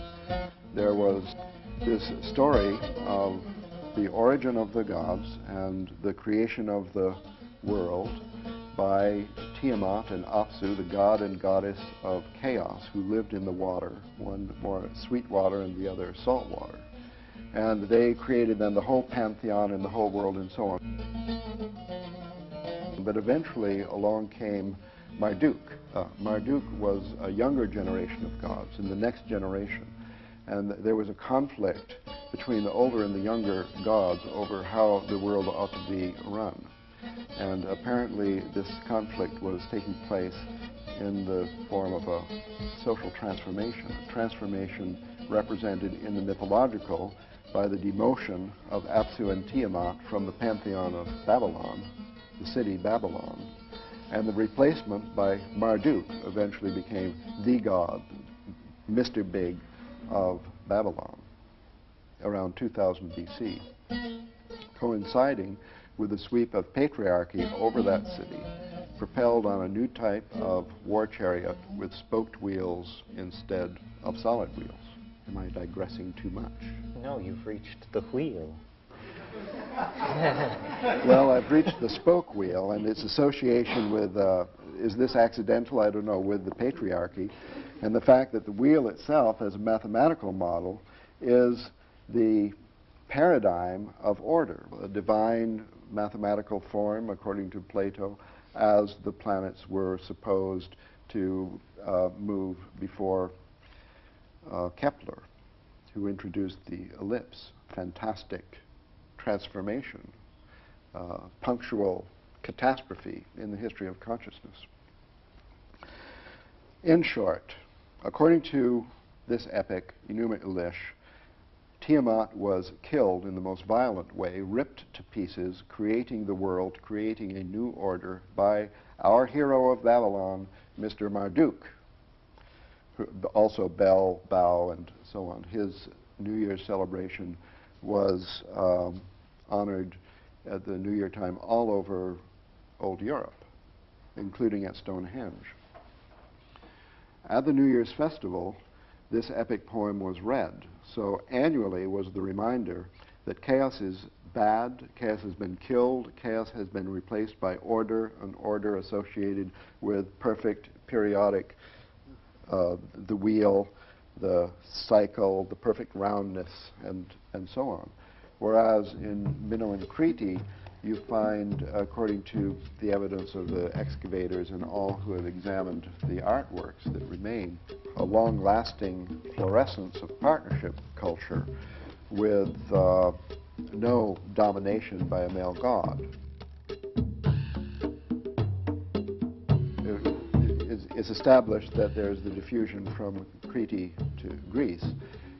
There was this story of the origin of the gods and the creation of the world by Tiamat and Apsu, the god and goddess of chaos, who lived in the water, one more sweet water and the other salt water. And they created then the whole pantheon and the whole world and so on. But eventually along came Marduk. Marduk was a younger generation of gods, in the next generation. And there was a conflict between the older and the younger gods over how the world ought to be run. And apparently this conflict was taking place in the form of a social transformation, a transformation represented in the mythological by the demotion of Apsu and Tiamat from the pantheon of Babylon, the city Babylon, and the replacement by Marduk eventually became the god, Mr. Big of Babylon, around 2000 BC, coinciding with the sweep of patriarchy over that city, propelled on a new type of war chariot with spoked wheels instead of solid wheels. Am I digressing too much? No, you've reached the wheel. Well, I've reached the spoke wheel and its association with, is this accidental? I don't know, with the patriarchy. And the fact that the wheel itself, as a mathematical model, is the paradigm of order, a divine mathematical form, according to Plato, as the planets were supposed to move before Kepler, who introduced the ellipse. Fantastic transformation, punctual catastrophe in the history of consciousness. In short, according to this epic, Enuma Elish, Tiamat was killed in the most violent way, ripped to pieces, creating the world, creating a new order by our hero of Babylon, Mr. Marduk, also Bel, Bao, and so on. His New Year's celebration was honored at the New Year time all over old Europe, including at Stonehenge. At the New Year's festival, this epic poem was read. So annually was the reminder that chaos is bad, chaos has been killed, chaos has been replaced by order, an order associated with perfect periodic, the wheel, the cycle, the perfect roundness, and so on. Whereas in Minoan Crete, you find, according to the evidence of the excavators and all who have examined the artworks that remain, a long-lasting fluorescence of partnership culture with no domination by a male god. It's established that there's the diffusion from Crete to Greece,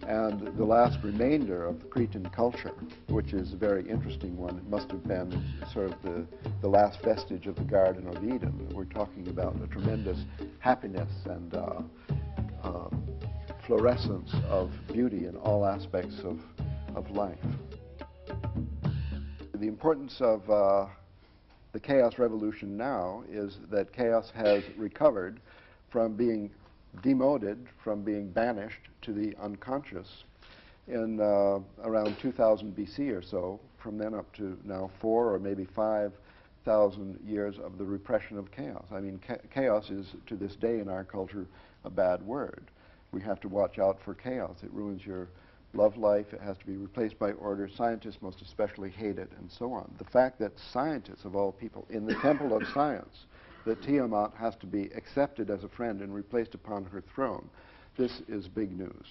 and the last remainder of Cretan culture, which is a very interesting one, it must have been sort of the last vestige of the Garden of Eden. We're talking about a tremendous happiness and fluorescence of beauty in all aspects of life. The importance of the chaos revolution now is that chaos has recovered from being demoted, from being banished to the unconscious in around 2000 BC or so. From then up to now 4 or maybe 5 1,000 years of the repression of chaos. I mean, chaos is, to this day in our culture, a bad word. We have to watch out for chaos. It ruins your love life. It has to be replaced by order. Scientists most especially hate it, and so on. The fact that scientists, of all people, in the temple of science, that Tiamat has to be accepted as a friend and replaced upon her throne, this is big news.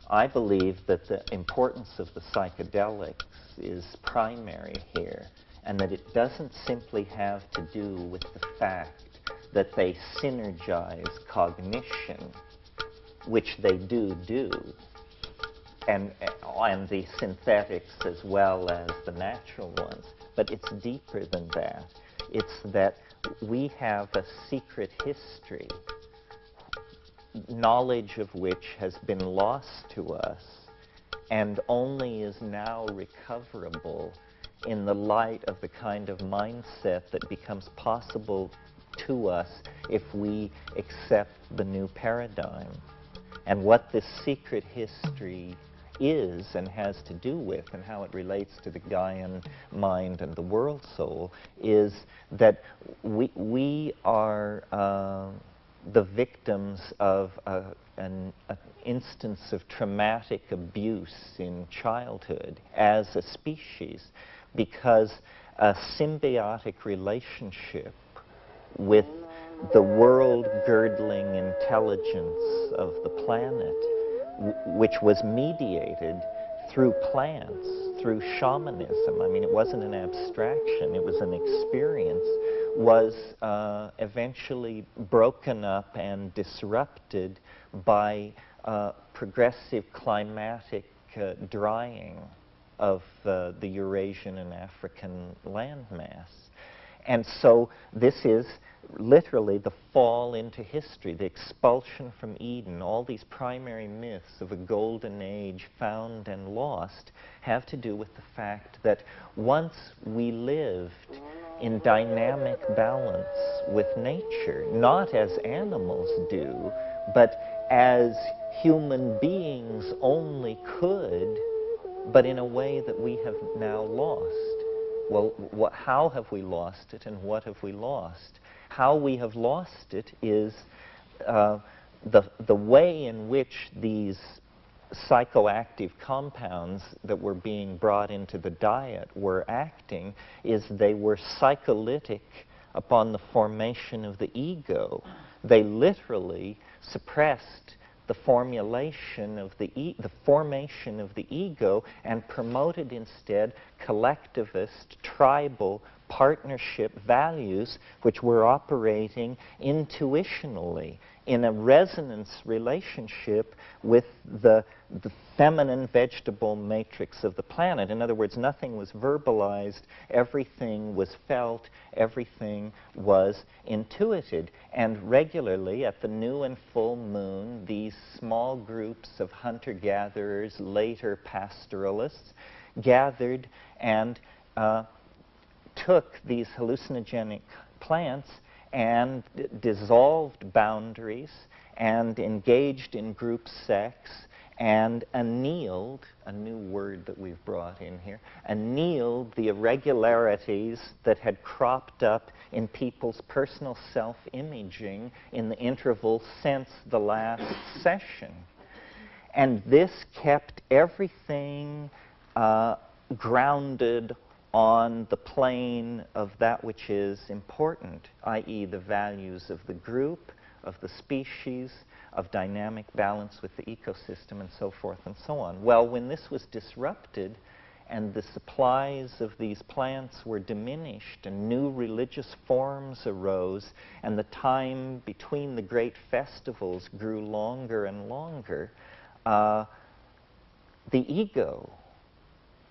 I believe that the importance of the psychedelics is primary here, and that it doesn't simply have to do with the fact that they synergize cognition, which they do, and the synthetics as well as the natural ones. But it's deeper than that. It's that we have a secret history, knowledge of which has been lost to us and only is now recoverable in the light of the kind of mindset that becomes possible to us if we accept the new paradigm. And what this secret history is and has to do with, and how it relates to the Gaian mind and the world soul, is that we are the victims of an instance of traumatic abuse in childhood as a species, because a symbiotic relationship with the world-girdling intelligence of the planet, which was mediated through plants, through shamanism. I mean, it wasn't an abstraction, it was an experience, was eventually broken up and disrupted by progressive climatic drying of the Eurasian and African landmass. And so this is literally the fall into history, the expulsion from Eden. All these primary myths of a golden age found and lost have to do with the fact that once we lived in dynamic balance with nature, not as animals do, but as human beings only could, but in a way that we have now lost. Well, how have we lost it, and what have we lost? How we have lost it is the way in which these psychoactive compounds that were being brought into the diet were acting is they were psycholytic upon the formation of the ego. They literally suppressed the formation of the ego and promoted instead collectivist, tribal, partnership values which were operating intuitionally in a resonance relationship with the feminine vegetable matrix of the planet. In other words, nothing was verbalized, everything was felt, everything was intuited. And regularly at the new and full moon, these small groups of hunter-gatherers, later pastoralists, gathered and took these hallucinogenic plants and dissolved boundaries and engaged in group sex and annealed, a new word that we've brought in here, annealed the irregularities that had cropped up in people's personal self-imaging in the interval since the last session. And this kept everything grounded on the plane of that which is important, i.e. the values of the group, of the species, of dynamic balance with the ecosystem, and so forth and so on. Well, when this was disrupted and the supplies of these plants were diminished and new religious forms arose and the time between the great festivals grew longer and longer, the ego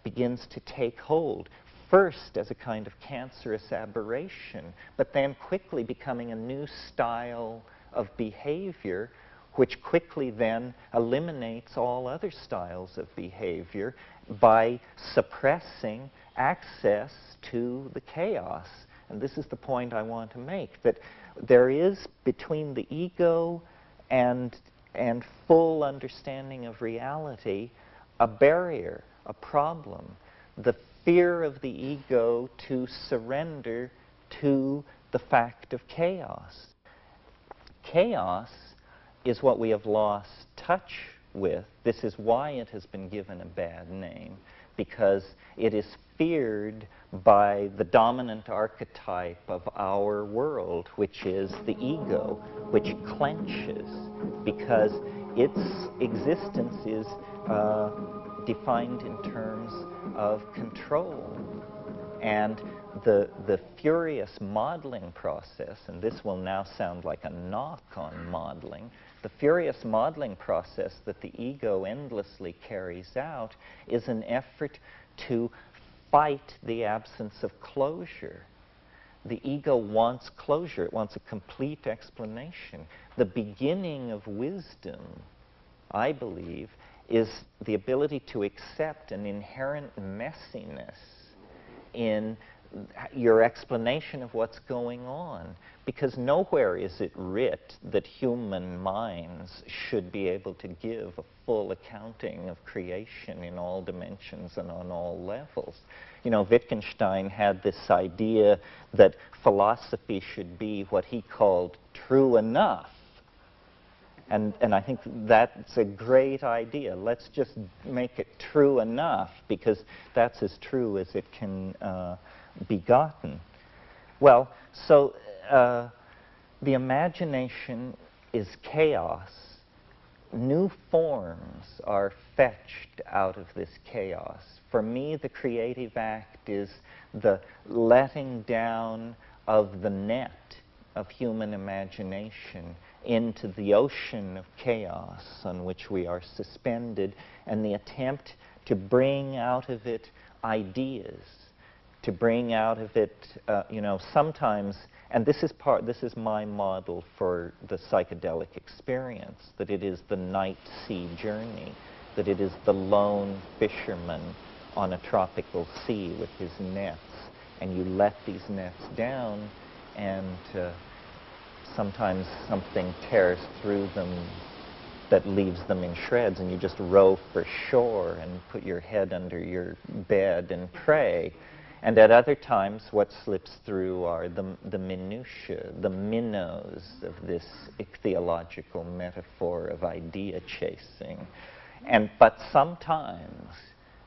begins to take hold. First as a kind of cancerous aberration, but then quickly becoming a new style of behavior, which quickly then eliminates all other styles of behavior by suppressing access to the chaos. And this is the point I want to make, that there is between the ego and and full understanding of reality a barrier, a problem. The fear of the ego to surrender to the fact of chaos. Chaos is what we have lost touch with. This is why it has been given a bad name, because it is feared by the dominant archetype of our world, which is the ego, which clenches because its existence is defined in terms of control. And the furious modeling process, and this will now sound like a knock on modeling, the furious modeling process that the ego endlessly carries out is an effort to fight the absence of closure. The ego wants closure. It wants a complete explanation. The beginning of wisdom, I believe, is the ability to accept an inherent messiness in your explanation of what's going on, because nowhere is it writ that human minds should be able to give a full accounting of creation in all dimensions and on all levels. You know, Wittgenstein had this idea that philosophy should be what he called true enough. And I think that's a great idea. Let's just make it true enough, because that's as true as it can be gotten. Well, so the imagination is chaos. New forms are fetched out of this chaos. For me, the creative act is the letting down of the net of human imagination into the ocean of chaos on which we are suspended, and the attempt to bring out of it ideas, to bring out of it, you know, sometimes, and this is my model for the psychedelic experience, that it is the night sea journey, that it is the lone fisherman on a tropical sea with his nets, and you let these nets down, and sometimes something tears through them that leaves them in shreds, and you just row for shore and put your head under your bed and pray. And at other times, what slips through are the minutiae, the minnows of this ichthyological metaphor of idea chasing. But sometimes,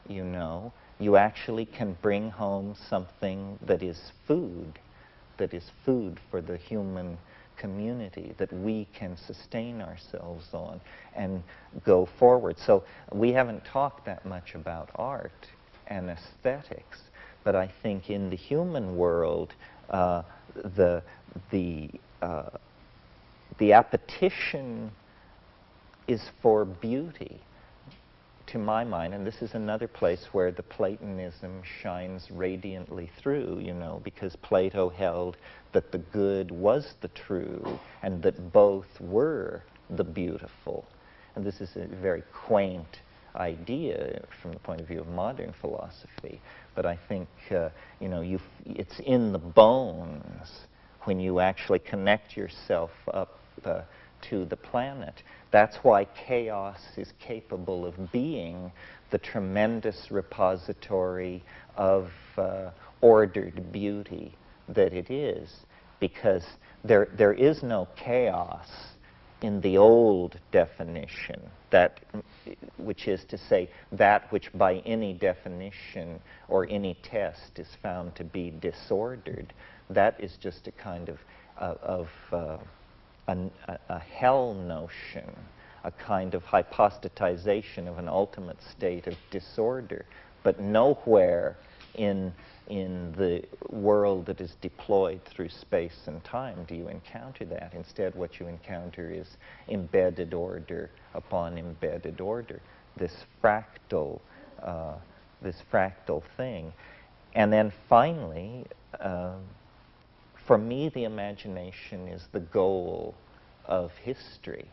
you know, you actually can bring home something that is food for the human community, that we can sustain ourselves on and go forward. So we haven't talked that much about art and aesthetics, but I think in the human world, the appetition is for beauty, to my mind, and this is another place where the Platonism shines radiantly through, you know, because Plato held that the good was the true and that both were the beautiful. And this is a very quaint idea from the point of view of modern philosophy, but I think, you know, it's in the bones when you actually connect yourself up to the planet. That's why chaos is capable of being the tremendous repository of ordered beauty that it is, because there is no chaos in the old definition, that which is to say that which by any definition or any test is found to be disordered. That is just a kind of a hell notion, a kind of hypostatization of an ultimate state of disorder. But nowhere in the world that is deployed through space and time do you encounter that. Instead, what you encounter is embedded order upon embedded order, this fractal thing. And then finally, for me, the imagination is the goal of history.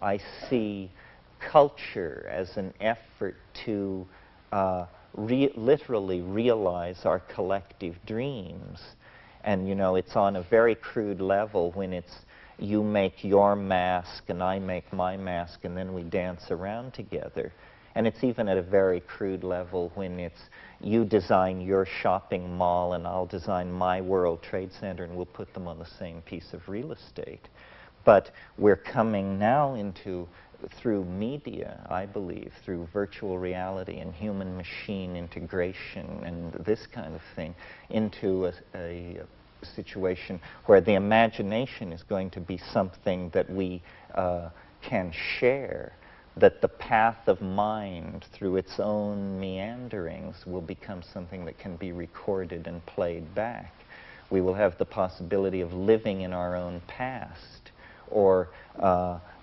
I see culture as an effort to literally realize our collective dreams. And, you know, it's on a very crude level when it's you make your mask and I make my mask and then we dance around together. And it's even at a very crude level when it's you design your shopping mall and I'll design my World Trade Center and we'll put them on the same piece of real estate. But we're coming now into, through media, I believe, through virtual reality and human-machine integration and this kind of thing, into a situation where the imagination is going to be something that we can share, that the path of mind through its own meanderings will become something that can be recorded and played back. We will have the possibility of living in our own past, or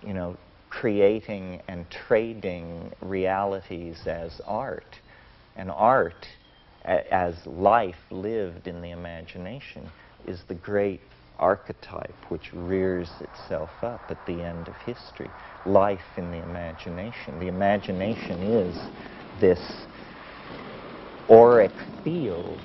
you know, creating and trading realities as art. And art, as life lived in the imagination, is the great archetype which rears itself up at the end of history. Life in the imagination. The imagination is this auric field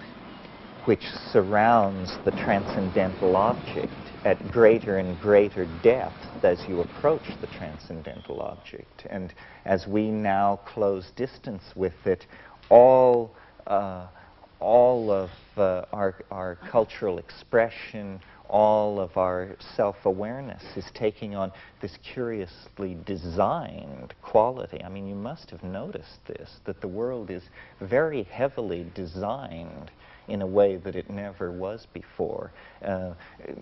which surrounds the transcendental object at greater and greater depth as you approach the transcendental object. And as we now close distance with it, all of our cultural expression, all of our self-awareness is taking on this curiously designed quality. I mean, you must have noticed this, that the world is very heavily designed in a way that it never was before.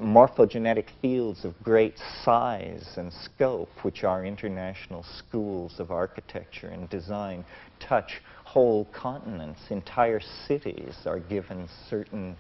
Morphogenetic fields of great size and scope, which are international schools of architecture and design, touch whole continents. Entire cities are given certain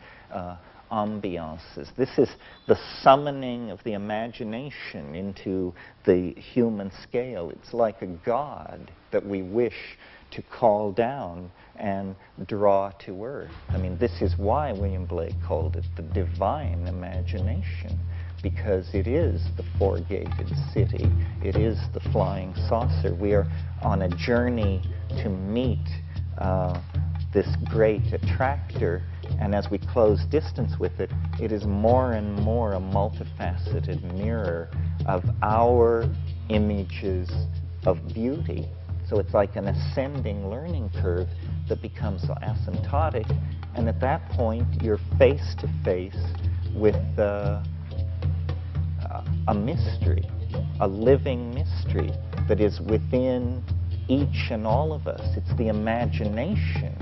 ambiances. This is the summoning of the imagination into the human scale. It's like a god that we wish to call down and draw to earth. I mean, this is why William Blake called it the divine imagination, because it is the four-gated city. It is the flying saucer. We are on a journey to meet this great attractor, and as we close distance with it, it is more and more a multifaceted mirror of our images of beauty. So it's like an ascending learning curve that becomes asymptotic, and at that point you're face to face with a mystery, a living mystery that is within each and all of us. It's the imagination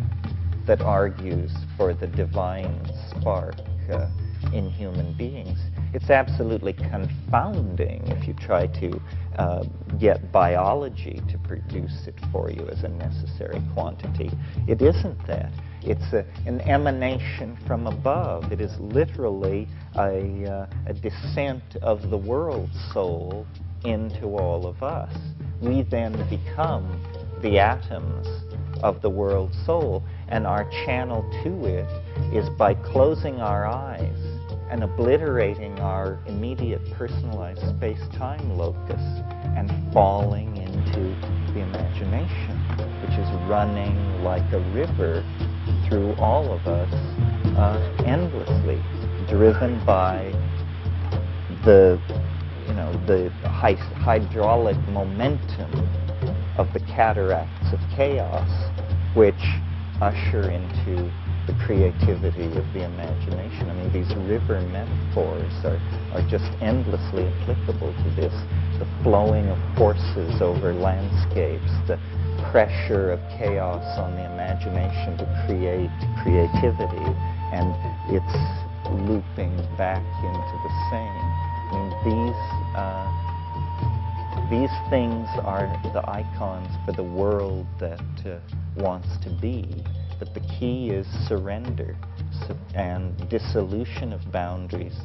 that argues for the divine spark in human beings. It's absolutely confounding if you try to get biology to produce it for you as a necessary quantity. It isn't that. It's an emanation from above. It is literally a descent of the world soul into all of us. We then become the atoms of the world soul, and our channel to it is by closing our eyes and obliterating our immediate personalized space-time locus and falling into the imagination, which is running like a river through all of us endlessly, driven by the hydraulic momentum of the cataracts of chaos, which usher into the creativity of the imagination. I mean, these river metaphors are just endlessly applicable to this. The flowing of forces over landscapes, the pressure of chaos on the imagination to create creativity, and it's looping back into the same. I mean, these things are the icons for the world that wants to be. But the key is surrender and dissolution of boundaries,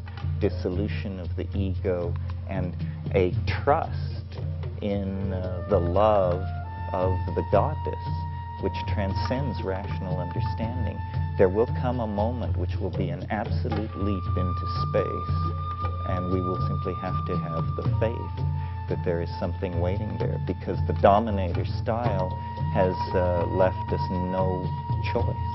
dissolution of the ego, and a trust in the love of the goddess, which transcends rational understanding. There will come a moment which will be an absolute leap into space, and we will simply have to have the faith that there is something waiting there, because the dominator style has left us no choice.